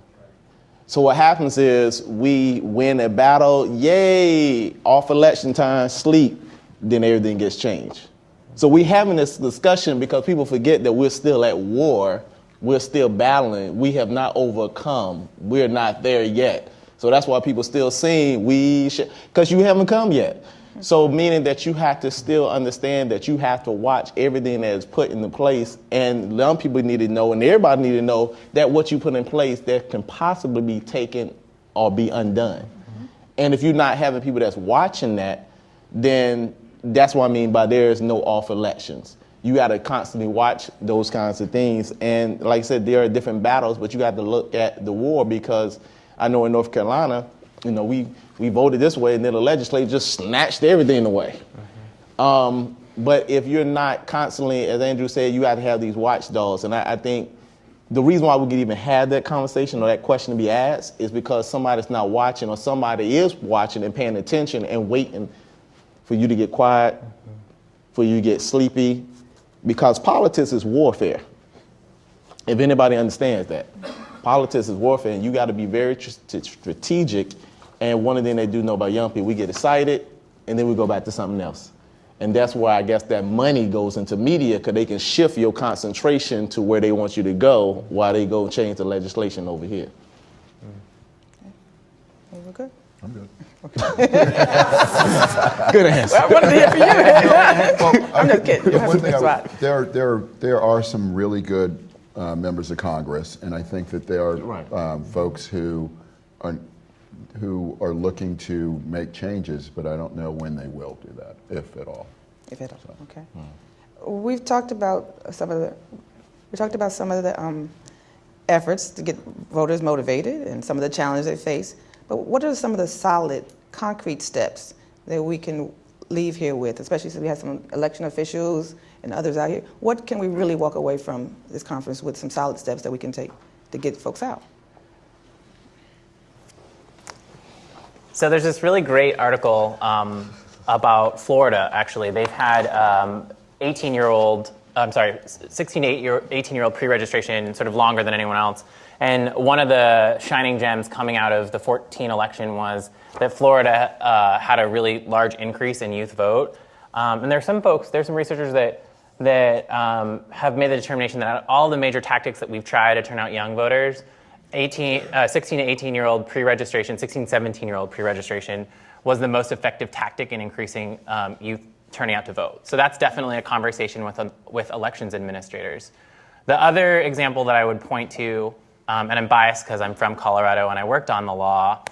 So what happens is we win a battle, yay, off election time, sleep, then everything gets changed. So we're having this discussion because people forget that we're still at war. We're still battling. We have not overcome. We're not there yet. So that's why people still saying because you haven't come yet. So meaning that you have to still understand that you have to watch everything that is put into place, and young people need to know, and everybody need to know that what you put in place that can possibly be taken or be undone. And if you're not having people that's watching that, then that's what I mean by there is no off elections. You got to constantly watch those kinds of things. And like I said, there are different battles, but you got to look at the war because I know in North Carolina, we voted this way and then the legislature just snatched everything away. But if you're not constantly, as Andrew said, you got to have these watchdogs. And I think the reason why we can even have that conversation or that question to be asked is because somebody's not watching or somebody is watching and paying attention and waiting for you to get quiet, for you to get sleepy, because politics is warfare. If anybody understands that. Politics is warfare, and you got to be very strategic And one of the things they do know about young people, we get excited, and then we go back to something else. And that's where I guess that money goes into media, because they can shift your concentration to where they want you to go while they go change the legislation over here. We're good. I'm good. Good answer. I wanted to hear from you. I'm just kidding. You have One some thing good spot. there are some really good members of Congress, and I think that there are folks who are looking to make changes, but I don't know when they will do that, if at all. If at all. Okay. We've talked about some of the efforts to get voters motivated and some of the challenges they face. But what are some of the solid, concrete steps that we can leave here with, especially since we have some election officials and others out here? What can we really walk away from this conference with, some solid steps that we can take to get folks out? So there's this really great article about Florida, actually. They've had 16 to 18-year-old pre-registration sort of longer than anyone else. And one of the shining gems coming out of the 2014 election was that Florida had a really large increase in youth vote. And there's some researchers that have made the determination that all the major tactics that we've tried to turn out young voters, 16 to 18-year-old pre-registration, 16, 17-year-old pre-registration was the most effective tactic in increasing youth turning out to vote. So that's definitely a conversation with elections administrators. The other example that I would point to, and I'm biased because I'm from Colorado and I worked on the law,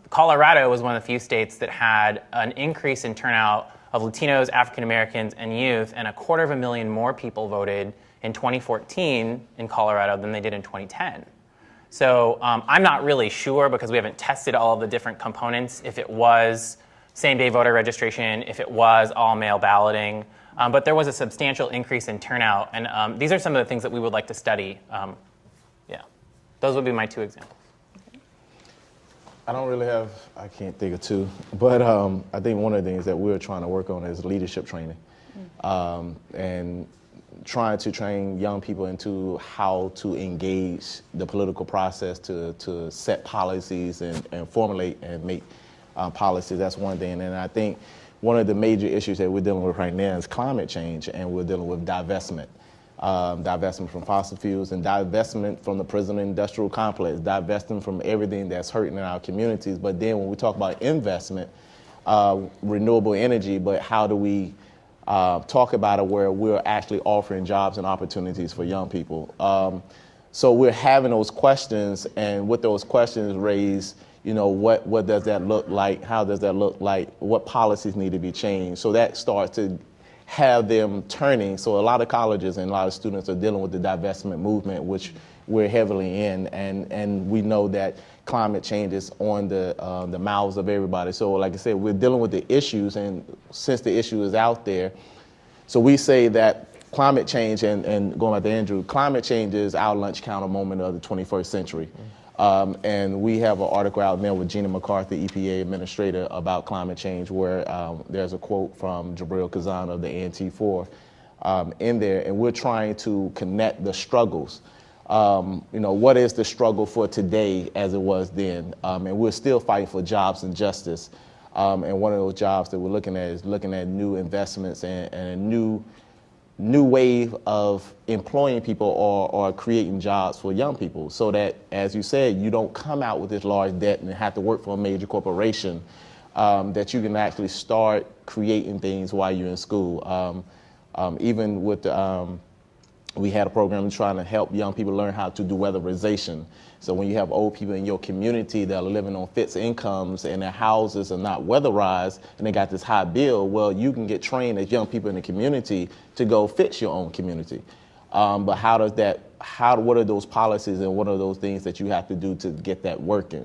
Colorado was one of the few states that had an increase in turnout of Latinos, African Americans, and youth, and 250,000 more people voted in 2014 in Colorado than they did in 2010. So I'm not really sure, because we haven't tested all of the different components, if it was same-day voter registration, if it was all-mail balloting, but there was a substantial increase in turnout, and these are some of the things that we would like to study. Yeah, those would be my two examples. I can't think of two, but I think one of the things that we're trying to work on is leadership training, and trying to train young people into how to engage the political process to set policies and formulate and make policies. That's one thing. And I think one of the major issues that we're dealing with right now is climate change, and we're dealing with divestment. Divestment from fossil fuels and divestment from the prison industrial complex, divestment from everything that's hurting in our communities. But then when we talk about investment, renewable energy, but how do we talk about it where we're actually offering jobs and opportunities for young people? So we're having those questions, and with those questions raise, what does that look like? How does that look like? What policies need to be changed? So that starts to have them turning. So a lot of colleges and a lot of students are dealing with the divestment movement, which we're heavily in, and we know that climate change is on the mouths of everybody. So like I said, we're dealing with the issues, and since the issue is out there, so we say that climate change, and going back to Andrew, climate change is our lunch counter moment of the 21st century. And we have an article out there with Gina McCarthy, EPA administrator, about climate change, where there's a quote from Jabril Kazan of the ANT4 in there, and we're trying to connect the struggles. What is the struggle for today as it was then? And we're still fighting for jobs and justice. And one of those jobs that we're looking at is looking at new investments and a new wave of employing people or creating jobs for young people, so that, as you said, you don't come out with this large debt and have to work for a major corporation, that you can actually start creating things while you're in school. Even with we had a program trying to help young people learn how to do weatherization. So when you have old people in your community that are living on fixed incomes and their houses are not weatherized and they got this high bill, well, you can get trained as young people in the community to go fix your own community. But what are those policies and what are those things that you have to do to get that working?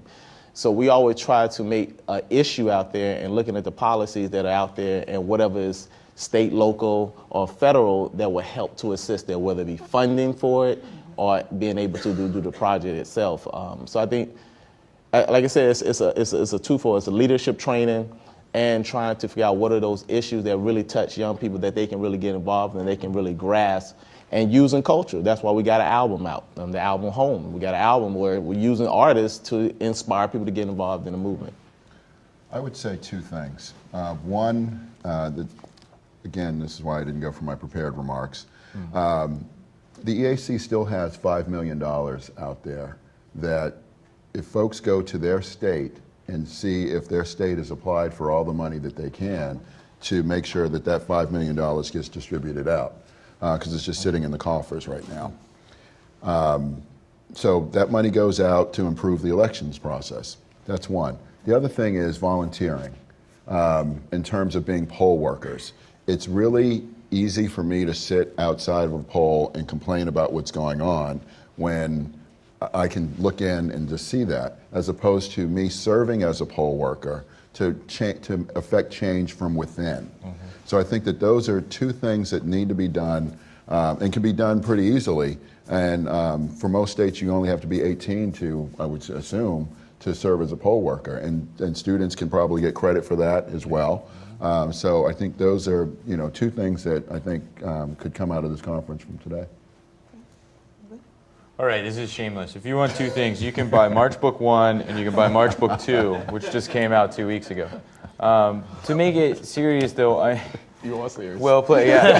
So we always try to make an issue out there and looking at the policies that are out there and whatever is state, local, or federal that will help to assist there, whether it be funding for it or being able to do the project itself. So I think, like I said, it's a twofold. It's a leadership training and trying to figure out what are those issues that really touch young people that they can really get involved in and they can really grasp, and using culture. That's why we got an album out, the album Home. We got an album where we're using artists to inspire people to get involved in the movement. I would say two things. One, again, this is why I didn't go for my prepared remarks. The EAC still has $5 million out there that if folks go to their state and see if their state has applied for all the money that they can to make sure that that $5 million gets distributed out, because it's just sitting in the coffers right now. So that money goes out to improve the elections process. That's one. The other thing is volunteering in terms of being poll workers. It's really easy for me to sit outside of a poll and complain about what's going on when I can look in and just see that, as opposed to me serving as a poll worker to affect change from within. So I think that those are two things that need to be done and can be done pretty easily. And for most states, you only have to be 18 to, I would assume, to serve as a poll worker. And students can probably get credit for that as well. So I think those are, two things that I think could come out of this conference from today. All right, this is shameless. If you want two things, you can buy March Book 1 and you can buy March Book 2, which just came out 2 weeks ago. To make it serious, though, You are serious. well played, yeah.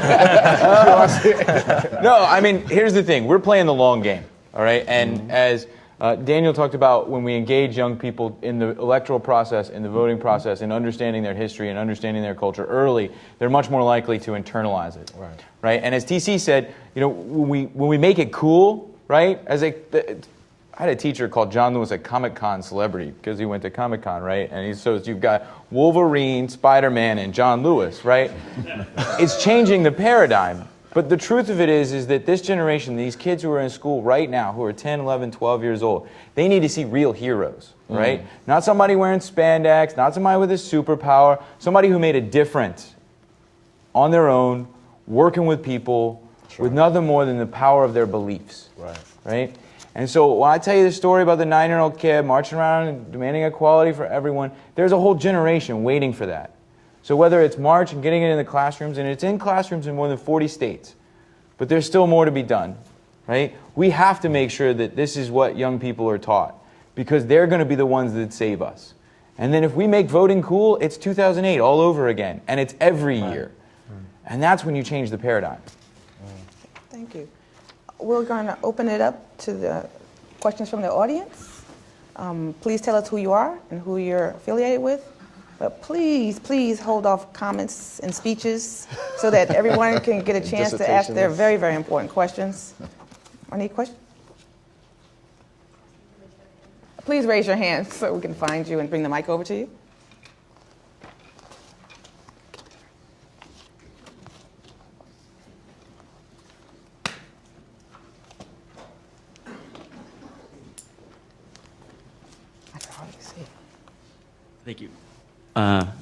No, I mean, here's the thing. We're playing the long game, all right? And as Daniel talked about, when we engage young people in the electoral process, in the voting process, in understanding their history and understanding their culture early, they're much more likely to internalize it, right? And as TC said, when we make it cool, right? I had a teacher called John Lewis a Comic-Con celebrity because he went to Comic-Con, right? And so you've got Wolverine, Spider-Man, and John Lewis, right? It's changing the paradigm. But the truth of it is that this generation, these kids who are in school right now, who are 10, 11, 12 years old, they need to see real heroes, right? Not somebody wearing spandex, not somebody with a superpower, somebody who made a difference on their own, working with people, with nothing more than the power of their beliefs, right? And so when I tell you the story about the 9-year-old kid marching around and demanding equality for everyone, there's a whole generation waiting for that. So whether it's March and getting it in the classrooms, and it's in classrooms in more than 40 states, but there's still more to be done, right? We have to make sure that this is what young people are taught, because they're going to be the ones that save us. And then if we make voting cool, it's 2008 all over again, and it's every year. And that's when you change the paradigm. Thank you. We're going to open it up to the questions from the audience. Please tell us who you are and who you're affiliated with. But please, please hold off comments and speeches so that everyone can get a chance to ask their very, very important questions. Any questions? Please raise your hand so we can find you and bring the mic over to you. Thank you.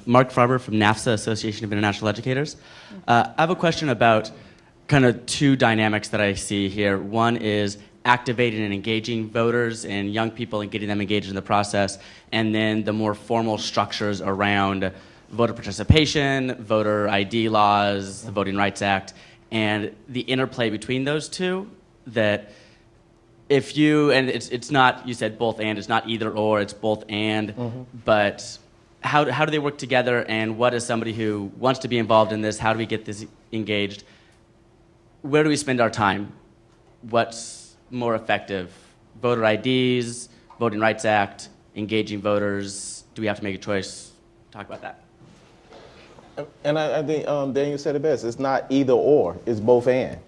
Mark Farber from NAFSA, Association of International Educators. I have a question about kind of two dynamics that I see here. One is activating and engaging voters and young people and getting them engaged in the process, and then the more formal structures around voter participation, voter ID laws, the Voting Rights Act, and the interplay between those two. That if you, and it's not, you said both and, it's not either or, it's both and, but how do they work together, and what is somebody who wants to be involved in this, how do we get this engaged? Where do we spend our time? What's more effective? Voter IDs, Voting Rights Act, engaging voters? Do we have to make a choice? Talk about that. And I think Daniel said it best. It's not either or, it's both and.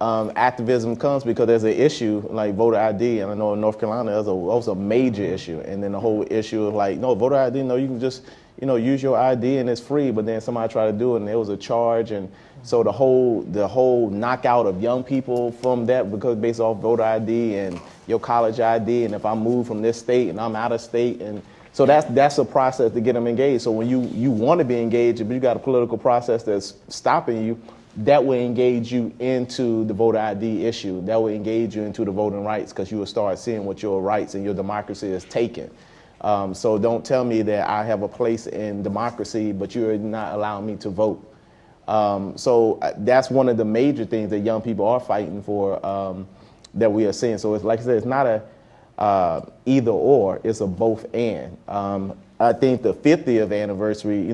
Activism comes because there's an issue like voter ID, and I know in North Carolina that was a major issue. And then the whole issue of like, no, voter ID, no, you can just, use your ID and it's free. But then somebody tried to do it and there was a charge, and so the whole knockout of young people from that, because based off voter ID and your college ID, and if I move from this state and I'm out of state, and so that's a process to get them engaged. So when you want to be engaged, but you got a political process that's stopping you, that will engage you into the voter ID issue. That will engage you into the voting rights, because you will start seeing what your rights and your democracy is taken. So don't tell me that I have a place in democracy, but you're not allowing me to vote. So that's one of the major things that young people are fighting for, that we are seeing. So it's like I said, it's not a either or, it's a both and. I think the 50th anniversary,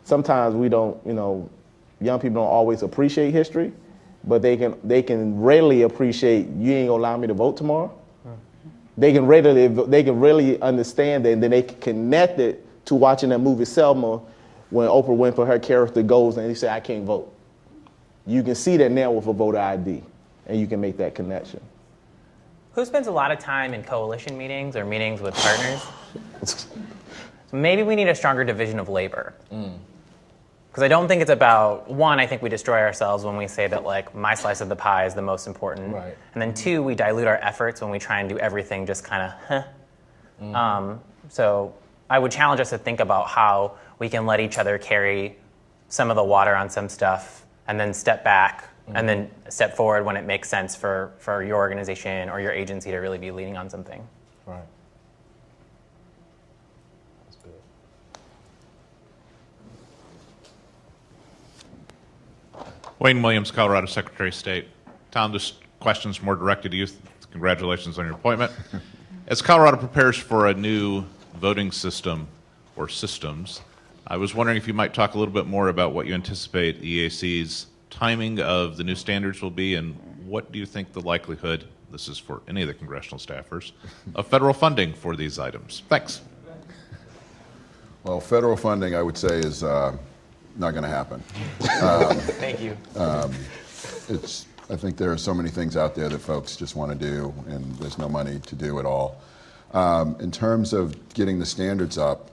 sometimes we don't, young people don't always appreciate history, but they can rarely appreciate, you ain't gonna allow me to vote tomorrow. They can really understand it, and then they can connect it to watching that movie Selma, when Oprah Winfrey, her character goes and he said, I can't vote. You can see that now with a voter ID, and you can make that connection. Who spends a lot of time in coalition meetings or meetings with partners? So maybe we need a stronger division of labor. Because I don't think it's about, one, I think we destroy ourselves when we say that like my slice of the pie is the most important. Right. And then two, we dilute our efforts when we try and do everything just kind of, So I would challenge us to think about how we can let each other carry some of the water on some stuff and then step back and then step forward when it makes sense for your organization or your agency to really be leading on something. Right. Wayne Williams, Colorado Secretary of State. Tom, this question's more directed to you. Congratulations on your appointment. As Colorado prepares for a new voting system or systems, I was wondering if you might talk a little bit more about what you anticipate EAC's timing of the new standards will be, and what do you think the likelihood, this is for any of the congressional staffers, of federal funding for these items? Thanks. Well, federal funding, I would say, is not going to happen. Thank you. I think there are so many things out there that folks just want to do, and there's no money to do it all. In terms of getting the standards up,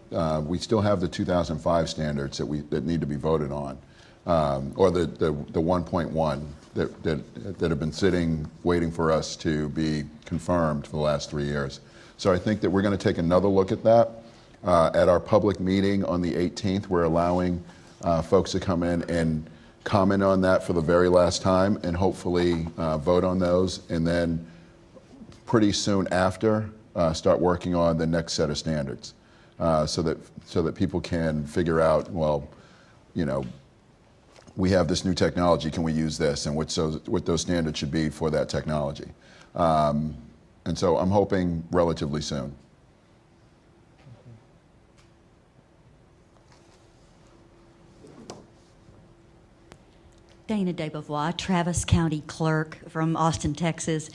we still have the 2005 standards that need to be voted on, or the 1.1 that have been sitting waiting for us to be confirmed for the last 3 years. So I think that we're going to take another look at that. At our public meeting on the 18th, we're allowing folks to come in and comment on that for the very last time, and hopefully vote on those, and then pretty soon after start working on the next set of standards, so that people can figure out, well, we have this new technology, can we use this, and what those standards should be for that technology. And so I'm hoping relatively soon. Dana DeBevois, Travis County Clerk from Austin, Texas.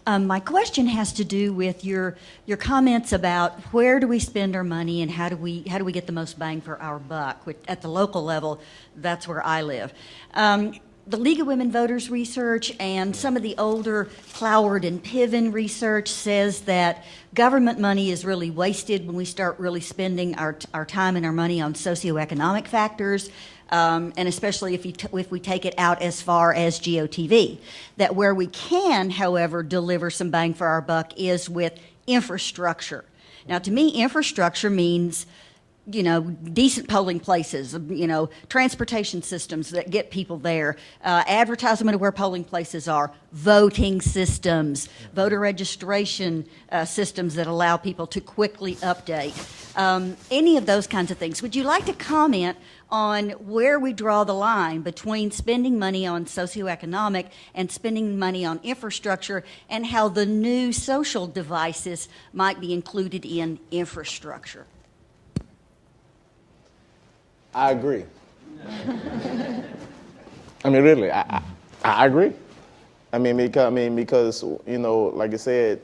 My question has to do with your comments about where do we spend our money and how do we get the most bang for our buck. Which, at the local level, that's where I live. The League of Women Voters research and some of the older Cloward and Piven research says that government money is really wasted when we start really spending our time and our money on socioeconomic factors. And especially if we take it out as far as GOTV. That where we can, however, deliver some bang for our buck is with infrastructure. Now, to me, infrastructure means, decent polling places, transportation systems that get people there, advertisement of where polling places are, voting systems, voter registration systems that allow people to quickly update, any of those kinds of things. Would you like to comment on where we draw the line between spending money on socioeconomic and spending money on infrastructure, and how the new social devices might be included in infrastructure? I agree. I mean, really, I agree. Because like I said,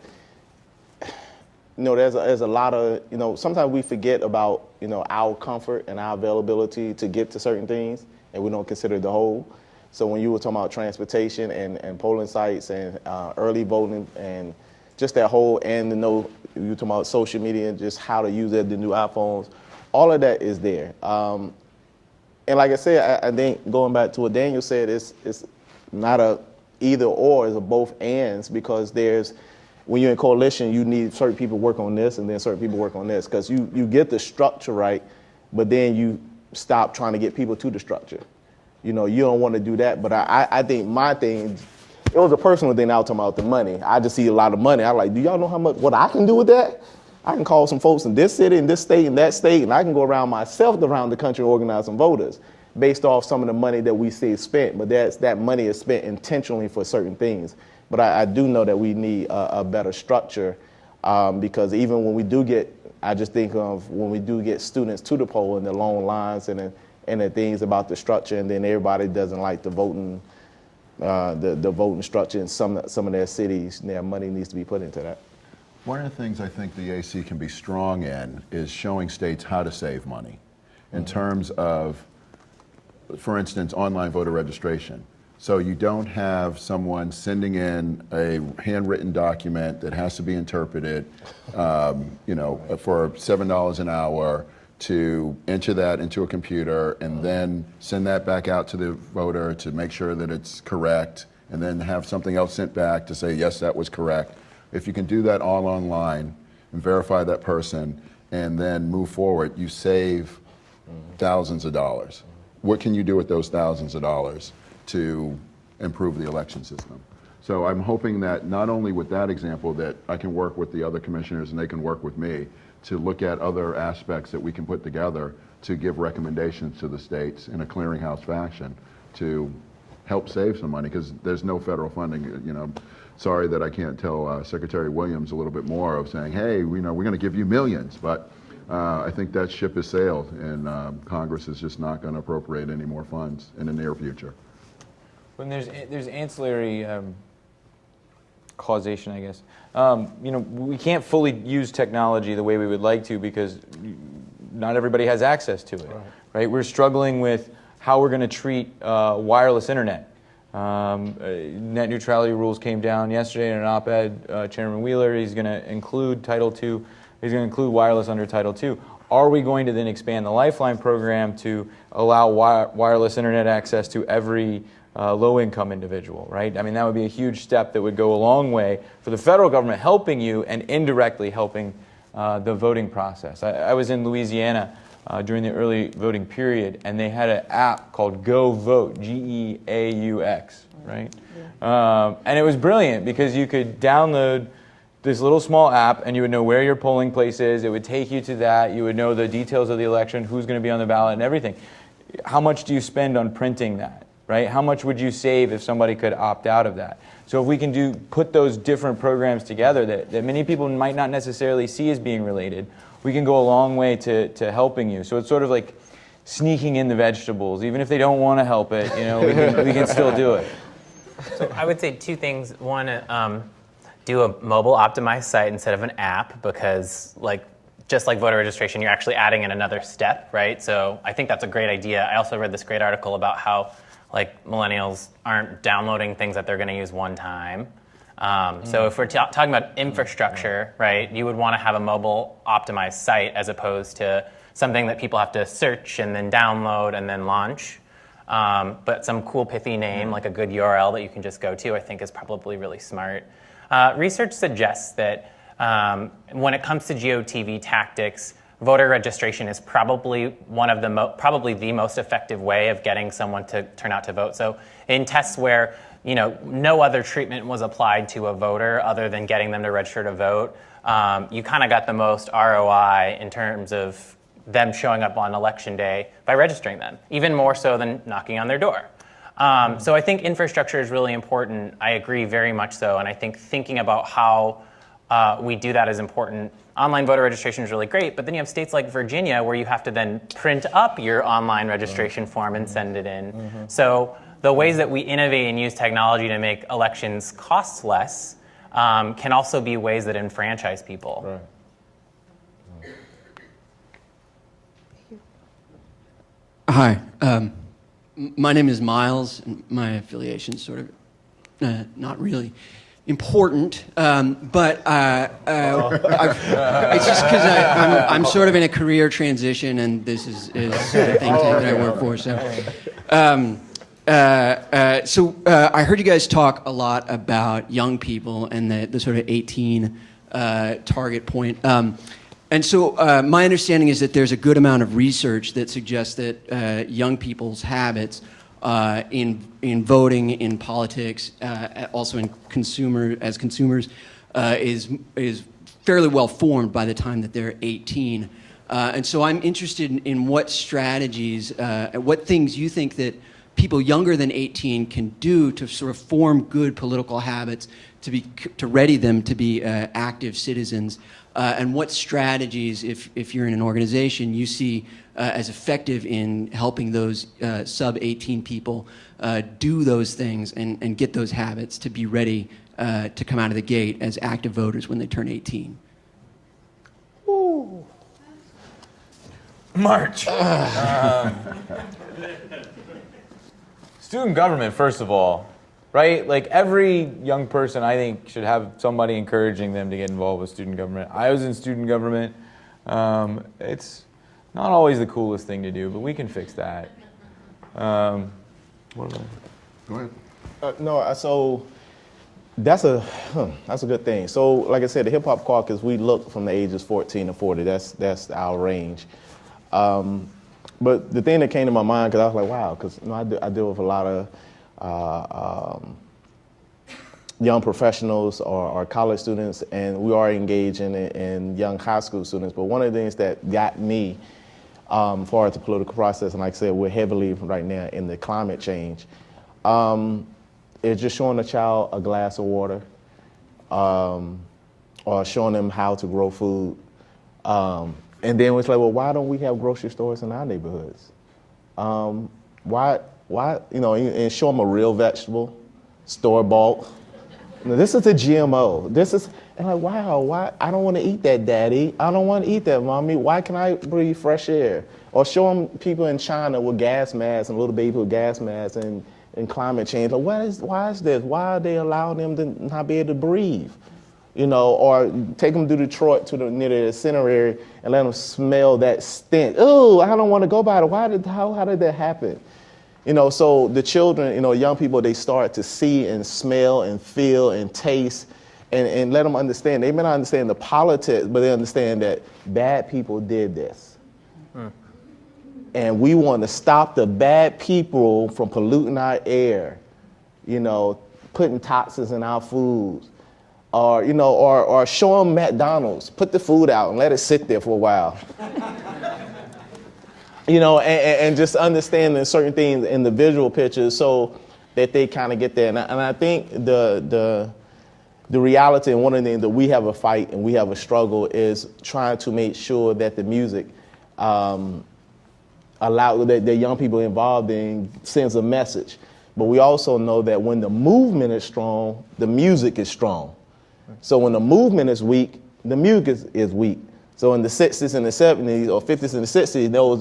there's a lot of, sometimes we forget about, our comfort and our availability to get to certain things, and we don't consider the whole. So when you were talking about transportation and polling sites and early voting and just that whole, and you were talking about social media and just how to use it, the new iPhones, all of that is there. And like I said, I think going back to what Daniel said, it's not a either or, it's a both ands, because when you're in coalition, you need certain people work on this and then certain people work on this, because you get the structure right, but then you stop trying to get people to the structure. You don't want to do that, but I think my thing, it was a personal thing. I was talking about the money. I just see a lot of money. I'm like, do y'all know what I can do with that? I can call some folks in this city, in this state, in that state, and I can go around myself around the country and organize some voters based off some of the money that we see spent. But that money is spent intentionally for certain things. But I do know that we need a better structure because even when we do get, I just think of when we do get students to the poll and the long lines and the things about the structure, and then everybody doesn't like the voting structure in some of their cities. Their money needs to be put into that. One of the things I think the AC can be strong in is showing states how to save money in terms of, for instance, online voter registration. So you don't have someone sending in a handwritten document that has to be interpreted, for $7 an hour to enter that into a computer and then send that back out to the voter to make sure that it's correct, and then have something else sent back to say, yes, that was correct. If you can do that all online and verify that person and then move forward, you save thousands of dollars. What can you do with those thousands of dollars to improve the election system? So I'm hoping that not only with that example that I can work with the other commissioners and they can work with me to look at other aspects that we can put together to give recommendations to the states in a clearinghouse fashion to help save some money, because there's no federal funding. Sorry that I can't tell Secretary Williams a little bit more of saying, hey, we're going to give you millions, but I think that ship has sailed, and Congress is just not going to appropriate any more funds in the near future. When there's ancillary causation, I guess. We can't fully use technology the way we would like to because not everybody has access to it. Right? We're struggling with how we're going to treat wireless internet. Net neutrality rules came down yesterday in an op-ed. Chairman Wheeler, he's going to include Title II. He's going to include wireless under Title II. Are we going to then expand the Lifeline program to allow wireless internet access to every low-income individual, right? I mean, that would be a huge step that would go a long way for the federal government helping you and indirectly helping the voting process. I was in Louisiana during the early voting period, and they had an app called Go Vote, G-E-A-U-X, right? Yeah. And it was brilliant because you could download this little small app and you would know where your polling place is. It would take you to that. You would know the details of the election, who's going to be on the ballot and everything. How much do you spend on printing that, right? How much would you save if somebody could opt out of that? So if we can put those different programs together that many people might not necessarily see as being related, we can go a long way to helping you. So it's sort of like sneaking in the vegetables. Even if they don't want to help it, we can still do it. So I would say two things. One, do a mobile optimized site instead of an app, because just like voter registration, you're actually adding in another step, right? So I think that's a great idea. I also read this great article about how millennials aren't downloading things that they're going to use one time. So if we're talking about infrastructure, right, you would want to have a mobile optimized site as opposed to something that people have to search and then download and then launch. But some cool pithy name, like a good URL that you can just go to, I think is probably really smart. Research suggests that when it comes to GOTV tactics, voter registration is probably probably the most effective way of getting someone to turn out to vote. So in tests where no other treatment was applied to a voter other than getting them to register to vote, you kind of got the most ROI in terms of them showing up on election day by registering them, even more so than knocking on their door. So I think infrastructure is really important. I agree very much so, and I think thinking about how we do that is important. Online voter registration is really great, but then you have states like Virginia where you have to then print up your online registration form and send it in. So the ways that we innovate and use technology to make elections cost less can also be ways that enfranchise people. Hi, my name is Miles, and my affiliation is sort of not really important, but it's just because I'm sort of in a career transition, and this is the think tank that I work for. So, I heard you guys talk a lot about young people and the sort of 18 target point. And so my understanding is that there's a good amount of research that suggests that young people's habits in voting, in politics, also in consumers, is fairly well formed by the time that they're 18. And so I'm interested in what strategies, what things you think that people younger than 18 can do to sort of form good political habits to ready them to be active citizens, and what strategies, if you're in an organization, you see as effective in helping those sub-18 people do those things and get those habits to be ready to come out of the gate as active voters when they turn 18. Ooh. March. Student government, first of all, right? Like every young person, I think, should have somebody encouraging them to get involved with student government. I was in student government. It's not always the coolest thing to do, but we can fix that. Go ahead. No, so that's a good thing. So, like I said, the Hip Hop Caucus, we look from the ages 14 to 40. That's our range. But the thing that came to my mind, because I was like, wow, because I deal with a lot of young professionals or college students, and we are engaging in young high school students. But one of the things that got me far as the political process, and like I said, we're heavily right now in the climate change, is just showing a child a glass of water, or showing them how to grow food. And then it's like, well, why don't we have grocery stores in our neighborhoods? Why, and show them a real vegetable, store-bought. This is a GMO. And like, wow, why? I don't want to eat that, Daddy. I don't want to eat that, Mommy. Why can I breathe fresh air? Or show them people in China with gas masks and little babies with gas masks and climate change. Like, why is this? Why are they allowing them to not be able to breathe? Or take them to Detroit near the incinerator and let them smell that stench. Oh, I don't want to go by it. How did that happen? So the children, young people, they start to see and smell and feel and taste and let them understand. They may not understand the politics, but they understand that bad people did this. And we want to stop the bad people from polluting our air, putting toxins in our foods. Or show them McDonald's, put the food out and let it sit there for a while. And just understanding certain things in the visual pictures so that they kind of get there. And I think the reality, and one of the things that we have a fight and we have a struggle is trying to make sure that the music allow that the young people involved in sends a message. But we also know that when the movement is strong, the music is strong. So when the movement is weak, the music is weak. So in the 60s and the 70s, or 50s and the 60s, there was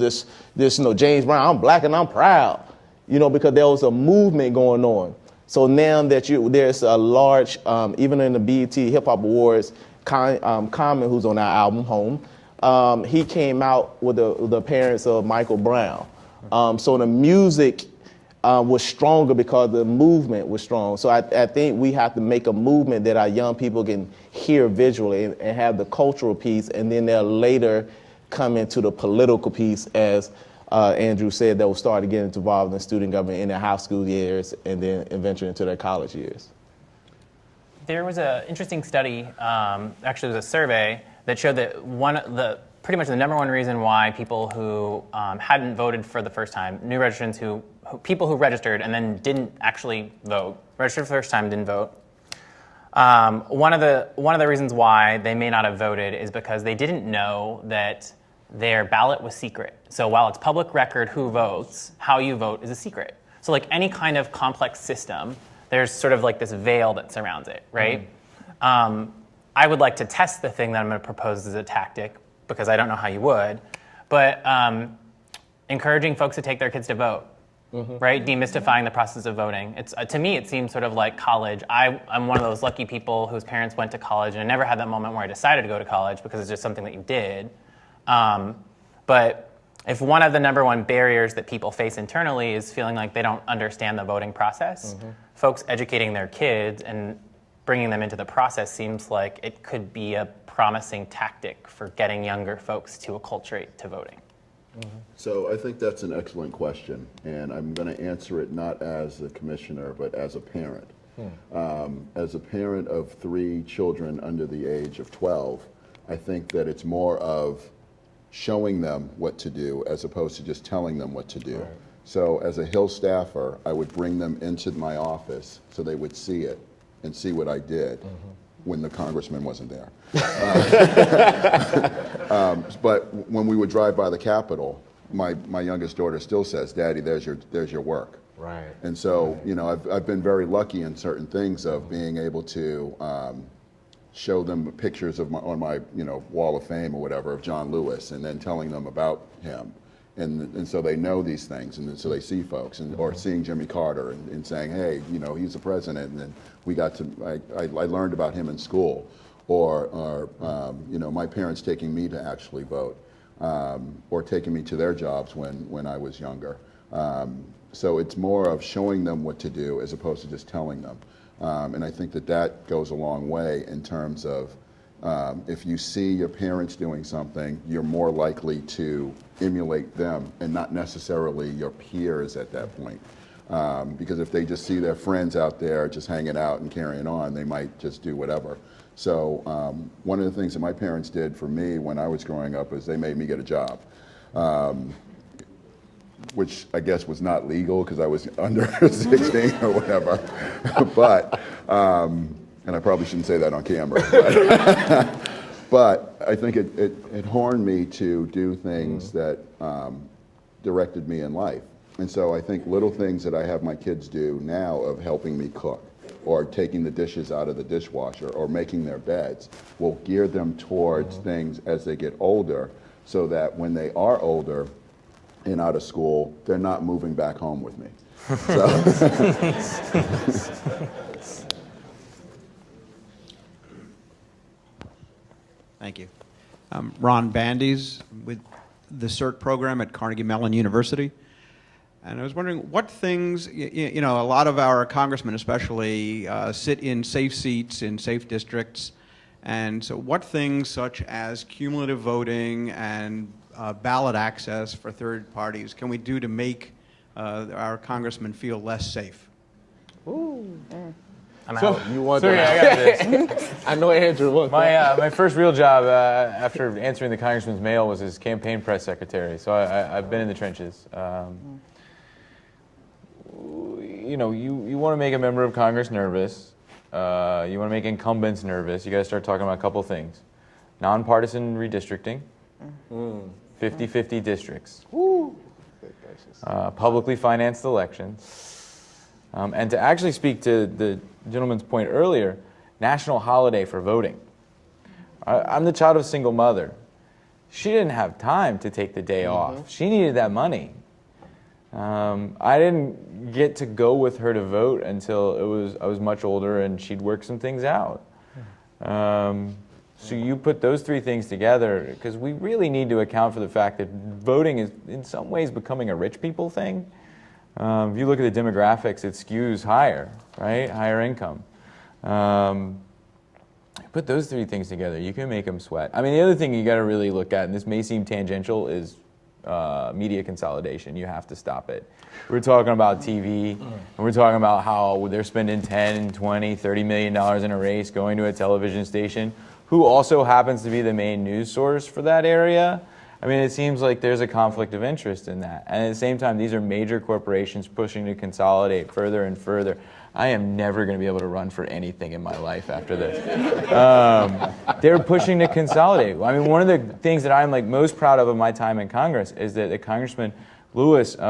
this James Brown, I'm black and I'm proud, because there was a movement going on. So now that there's a large, even in the BET Hip Hop Awards, Common, who's on our album Home, he came out with the appearance of Michael Brown. So the music was stronger because the movement was strong. So I think we have to make a movement that our young people can hear visually and have the cultural piece, and then they'll later come into the political piece, as Andrew said, that will start to get involved in student government in their high school years and then eventually into their college years. There was an interesting study, actually it was a survey, that showed that pretty much the number one reason why people who hadn't voted for the first time, new registrants people who registered and then didn't actually vote, registered for the first time, didn't vote. One of the reasons why they may not have voted is because they didn't know that their ballot was secret. So while it's public record who votes, how you vote is a secret. So like any kind of complex system, there's sort of like this veil that surrounds it, right? I would like to test the thing that I'm going to propose as a tactic, because I don't know how you would, but encouraging folks to take their kids to vote. Right? Demystifying the process of voting. To me, it seems sort of like college. I'm one of those lucky people whose parents went to college, and I never had that moment where I decided to go to college because it's just something that you did. But if one of the number one barriers that people face internally is feeling like they don't understand the voting process, folks educating their kids and bringing them into the process seems like it could be a promising tactic for getting younger folks to acculturate to voting. So I think that's an excellent question, and I'm going to answer it not as a commissioner, but as a parent. As a parent of 3 children under the age of 12, I think that it's more of showing them what to do as opposed to just telling them what to do. Right. So as a Hill staffer, I would bring them into my office so they would see it and see what I did when the congressman wasn't there. But when we would drive by the Capitol, my youngest daughter still says, "Daddy, there's your work." Right. And so, you know, I've been very lucky in certain things of being able to show them pictures of on my wall of fame or whatever of John Lewis, and then telling them about him, and so they know these things, and so they see folks, or seeing Jimmy Carter and saying, hey, you know, he's the president, and then we got to I learned about him in school, or you know, my parents taking me to actually vote, or taking me to their jobs when I was younger. So it's more of showing them what to do as opposed to just telling them. And I think that goes a long way in terms of if you see your parents doing something, you're more likely to emulate them and not necessarily your peers at that point. Because if they just see their friends out there just hanging out and carrying on, they might just do whatever. So one of the things that my parents did for me when I was growing up is they made me get a job. Which I guess was not legal because I was under 16 or whatever. But, and I probably shouldn't say that on camera. But I think it horned me to do things that directed me in life. And so I think little things that I have my kids do now of helping me cook, or taking the dishes out of the dishwasher, or making their beds, will gear them towards things as they get older, so that when they are older, and out of school, they're not moving back home with me. So. Thank you. Ron Bandies with the CERT program at Carnegie Mellon University. And I was wondering what things, you know, a lot of our congressmen especially sit in safe seats in safe districts. And so what things such as cumulative voting and ballot access for third parties can we do to make our congressmen feel less safe? Ooh. I'm So, out. You want sorry, that? I got this. I know Andrew wants that. My first real job after answering the congressman's mail was as campaign press secretary. So I've been in the trenches. You know, you want to make a member of Congress nervous. You want to make incumbents nervous. You got to start talking about a couple things: nonpartisan redistricting, 50-50 districts, publicly financed elections, and to actually speak to the gentleman's point earlier, national holiday for voting. I'm the child of a single mother. She didn't have time to take the day off. She needed that money. I didn't get to go with her to vote until I was much older and she'd work some things out. So you put those three things together, because we really need to account for the fact that voting is in some ways becoming a rich people thing. If you look at the demographics, it skews higher, right? Higher income. Put those three things together, you can make them sweat. I mean, the other thing you got to really look at, and this may seem tangential, is media consolidation. You have to stop it. We're talking about TV, and we're talking about how they're spending $10, $20, $30 million in a race going to a television station, who also happens to be the main news source for that area. I mean, it seems like there's a conflict of interest in that. And at the same time, these are major corporations pushing to consolidate further and further. I am never going to be able to run for anything in my life after this. They're pushing to consolidate. I mean, one of the things that I'm like most proud of my time in Congress is that the Congressman Lewis, you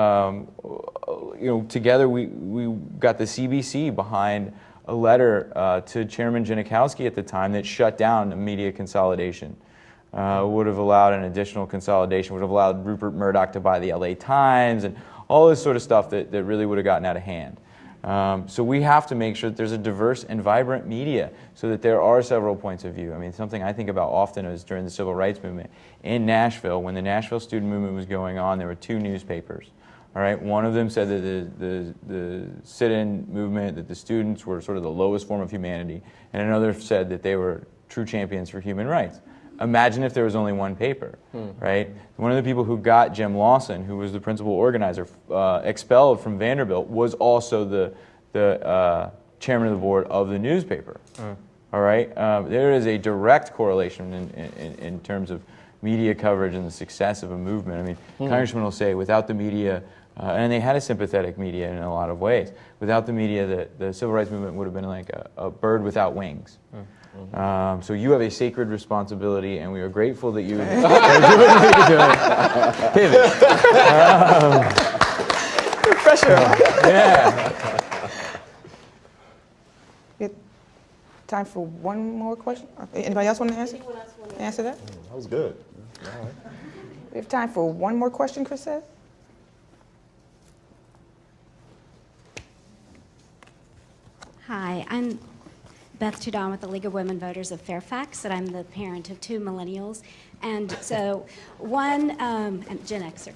know, together we got the CBC behind a letter to Chairman Janikowski at the time that shut down media consolidation. Would have allowed an additional consolidation, would have allowed Rupert Murdoch to buy the LA Times and all this sort of stuff that really would have gotten out of hand. So we have to make sure that there's a diverse and vibrant media so that there are several points of view. I mean, something I think about often is during the civil rights movement in Nashville, when the Nashville student movement was going on, there were two newspapers. All right, one of them said that the sit-in movement, that the students were sort of the lowest form of humanity, and another said that they were true champions for human rights. Imagine if there was only one paper, right? One of the people who got Jim Lawson, who was the principal organizer, expelled from Vanderbilt, was also the chairman of the board of the newspaper. All All right, there is a direct correlation in terms of media coverage and the success of a movement. I mean, congressmen will say, without the media, and they had a sympathetic media in a lot of ways. Without the media, the civil rights movement would have been like a bird without wings. So you have a sacred responsibility, and we are grateful that you are doing what you're doing. Pivot. Pressure. Yeah. Time for one more question. Anybody else want to answer that? That was good. All right. We have time for one more question, Chris says. Hi, I'm Beth Tudon with the League of Women Voters of Fairfax, and I'm the parent of 2 millennials. And so and Gen Xer.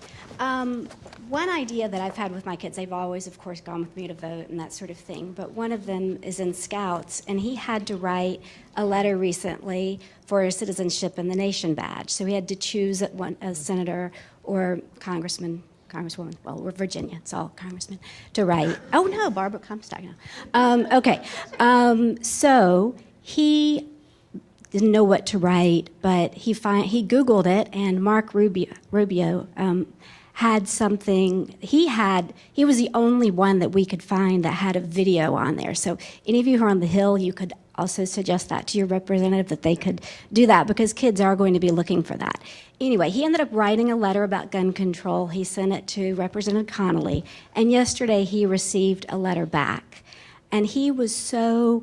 One idea that I've had with my kids, they've always, of course, gone with me to vote and that sort of thing, but one of them is in Scouts, and he had to write a letter recently for a Citizenship in the Nation badge. So he had to choose a senator or congresswoman, well, we're Virginia, it's all congressmen, to write. Oh, no, Barbara Comstock, no. Okay, so he didn't know what to write, but he Googled it, and Mark Rubio had something. He was the only one that we could find that had a video on there. So any of you who are on the Hill, you could also suggest that to your representative, that they could do that, because kids are going to be looking for that. Anyway, he ended up writing a letter about gun control. He sent it to Representative Connolly, and yesterday he received a letter back. And he was so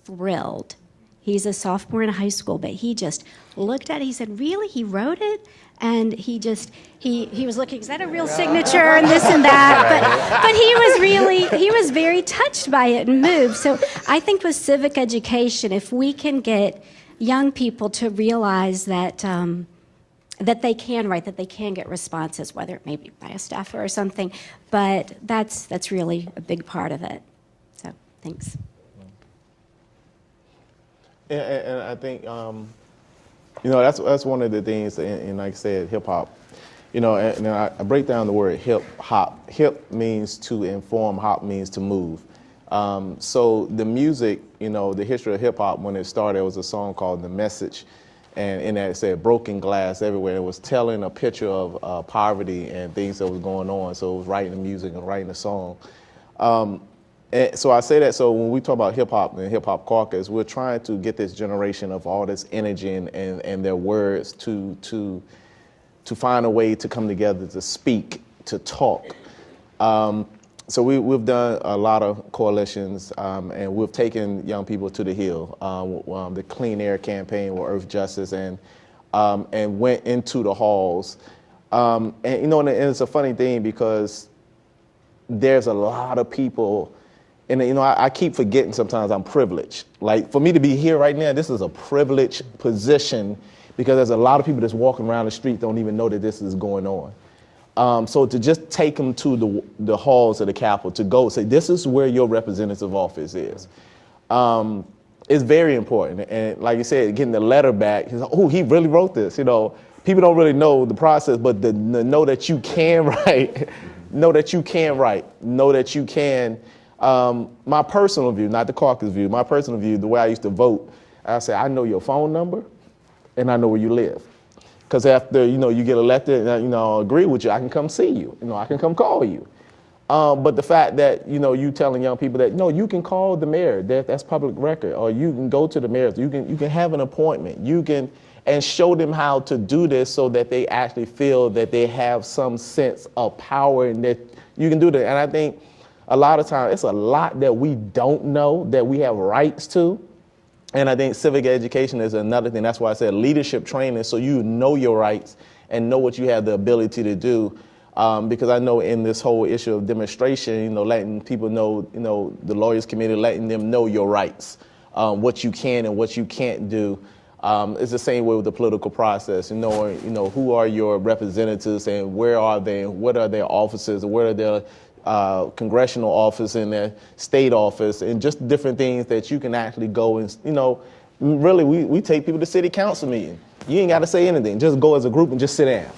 thrilled. He's a sophomore in high school, but he just looked at it. He said, really? He wrote it? And he was looking, is that a real signature, and this and that? But he was very touched by it and moved. So I think with civic education, if we can get young people to realize that that they can write, that they can get responses, whether it may be by a staffer or something, but that's really a big part of it. So thanks. And I think, that's one of the things, and like I said, hip hop, and I break down the word hip hop. Hip means to inform, hop means to move. So the music, the history of hip hop, when it started, it was a song called The Message. And in that it said broken glass everywhere. It was telling a picture of poverty and things that was going on. So it was writing the music and writing the song. And so I say that, so when we talk about hip hop and Hip Hop Caucus, we're trying to get this generation of all this energy and their words to find a way to come together, to speak, to talk. So we've done a lot of coalitions, and we've taken young people to the Hill. The Clean Air Campaign with Earth Justice, and went into the halls. And it's a funny thing, because there's a lot of people. And, I keep forgetting sometimes I'm privileged. Like, for me to be here right now, this is a privileged position, because there's a lot of people that's walking around the street don't even know that this is going on. So to just take them to the halls of the Capitol, to go say, this is where your representative office is, is very important. And like you said, getting the letter back, he's like, oh, he really wrote this. People don't really know the process, but to know that you can write, know that you can write, know that you can. My personal view, not the caucus view, my personal view, the way I used to vote, I say, I know your phone number and I know where you live. Because after, you get elected and, I agree with you, I can come see you, I can come call you. But the fact that, you telling young people that, no, you can call the mayor, that's public record, or you can go to the mayor, you can have an appointment, and show them how to do this so that they actually feel that they have some sense of power and that you can do that. And I think, a lot of times, it's a lot that we don't know that we have rights to. And I think civic education is another thing. That's why I said leadership training, so you know your rights and know what you have the ability to do. Because I know in this whole issue of demonstration, letting people know, the lawyers committee, letting them know your rights, what you can and what you can't do. It's the same way with the political process. Who are your representatives and where are they and what are their offices and where are their congressional office and their state office, and just different things that you can actually go and, really we take people to city council meeting. You ain't got to say anything. Just go as a group and just sit down.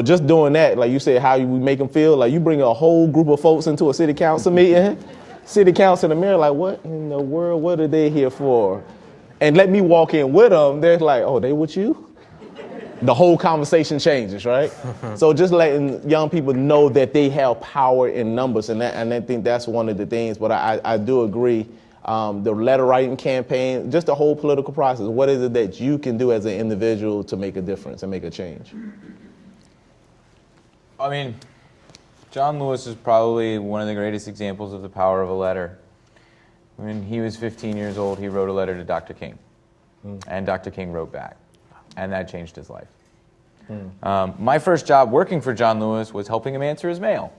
Just doing that, like you said, how we make them feel. Like you bring a whole group of folks into a city council meeting, city council in the mayor like, what in the world, what are they here for? And let me walk in with them, they're like, oh, they with you? The whole conversation changes, right? So just letting young people know that they have power in numbers, and I think that's one of the things. But I do agree, the letter writing campaign, just the whole political process. What is it that you can do as an individual to make a difference and make a change? I mean, John Lewis is probably one of the greatest examples of the power of a letter. When he was 15 years old, he wrote a letter to Dr. King, and Dr. King wrote back, and that changed his life. My first job working for John Lewis was helping him answer his mail.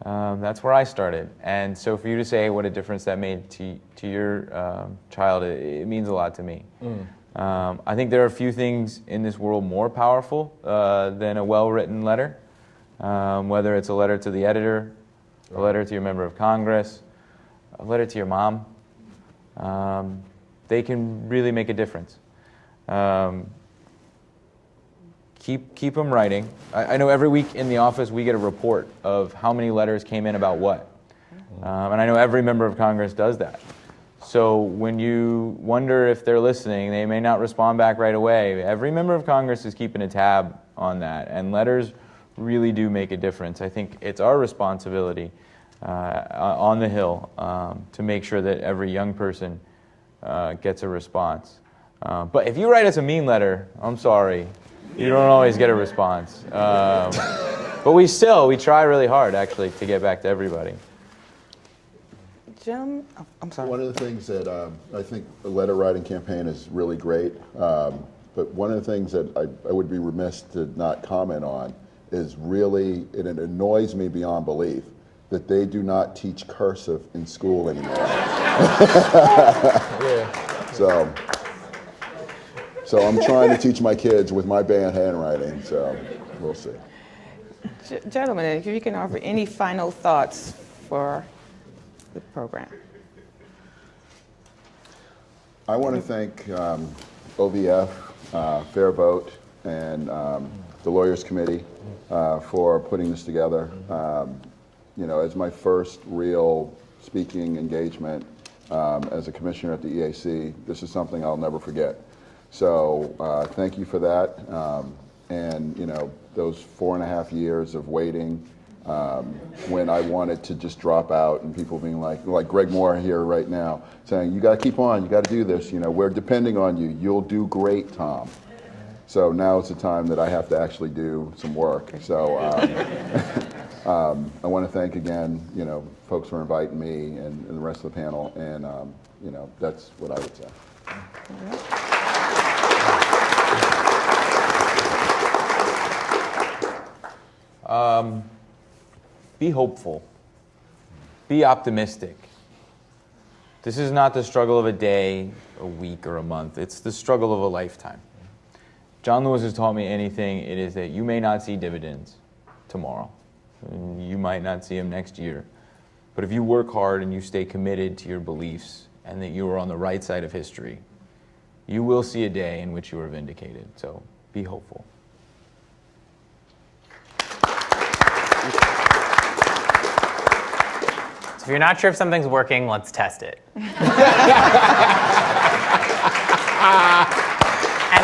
That's where I started. And so for you to say what a difference that made to your child, it means a lot to me. I think there are a few things in this world more powerful than a well-written letter, whether it's a letter to the editor, a letter to your member of Congress, a letter to your mom. They can really make a difference. Keep them writing. I know every week in the office we get a report of how many letters came in about what. And I know every member of Congress does that. So when you wonder if they're listening, they may not respond back right away. Every member of Congress is keeping a tab on that, and letters really do make a difference. I think it's our responsibility on the Hill to make sure that every young person gets a response. But if you write us a mean letter, I'm sorry, you don't always get a response. But we try really hard, actually, to get back to everybody. Jim, I'm sorry. One of the things that I think the letter writing campaign is really great, but one of the things that I would be remiss to not comment on is really, and it annoys me beyond belief, that they do not teach cursive in school anymore. So I'm trying to teach my kids with my bad handwriting, so we'll see. Gentlemen, if you can offer any final thoughts for the program. I want to thank OVF, Fair Vote, and the Lawyers Committee for putting this together. As my first real speaking engagement as a commissioner at the EAC, this is something I'll never forget. So thank you for that. And those 4.5 years of waiting when I wanted to just drop out, and people being like Greg Moore here right now, saying, you got to keep on, you got to do this, we're depending on you, you'll do great, Tom. So now is the time that I have to actually do some work. So I want to thank again, folks for inviting me and the rest of the panel, and that's what I would say. Be hopeful. Be optimistic. This is not the struggle of a day, a week, or a month. It's the struggle of a lifetime. John Lewis has taught me anything, it is that you may not see dividends tomorrow. You might not see them next year. But if you work hard and you stay committed to your beliefs and that you are on the right side of history, you will see a day in which you are vindicated. So be hopeful. If you're not sure if something's working, let's test it. And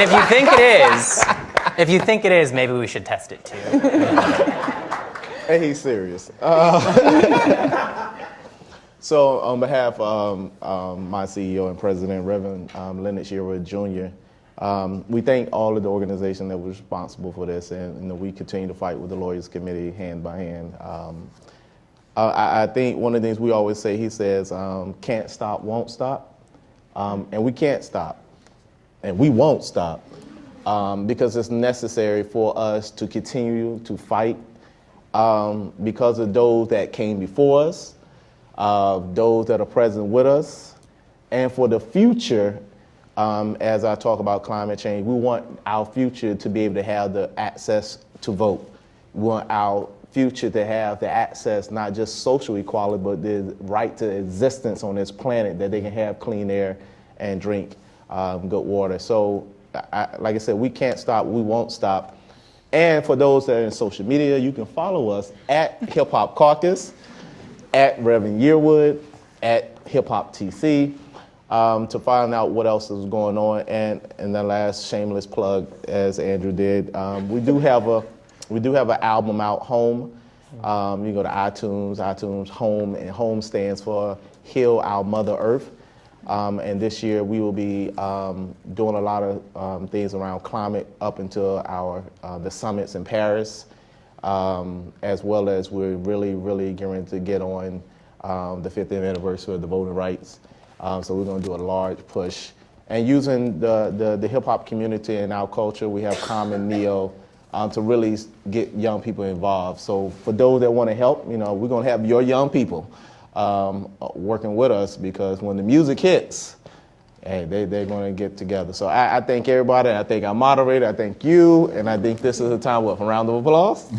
if you think it is, maybe we should test it too. Hey, he's serious. So on behalf of my CEO and president, Reverend Leonard Sherwood Jr., we thank all of the organizations that were responsible for this, and we continue to fight with the Lawyers Committee hand by hand. I think one of the things we always say, he says, can't stop, won't stop. And we can't stop. And we won't stop because it's necessary for us to continue to fight because of those that came before us, those that are present with us, and for the future, as I talk about climate change, we want our future to be able to have the access to vote. We want our future to have the access, not just social equality, but the right to existence on this planet, that they can have clean air and drink good water. So, like I said, we can't stop, we won't stop. And for those that are in social media, you can follow us at Hip Hop Caucus, at Reverend Yearwood, at Hip Hop TC to find out what else is going on. And the last shameless plug, as Andrew did, we do have an album out, Home. You go to iTunes Home, and Home stands for Heal Our Mother Earth. And this year we will be doing a lot of things around climate up until the summits in Paris, as well as we're really getting to get on the 50th anniversary of the voting rights. So we're going to do a large push. And using the hip hop community and our culture, we have Common Neo to really get young people involved. So for those that want to help, we're going to have your young people working with us, because when the music hits, hey, they're going to get together. So I thank everybody. I thank our moderator. I thank you. And I think this is a time for a round of applause.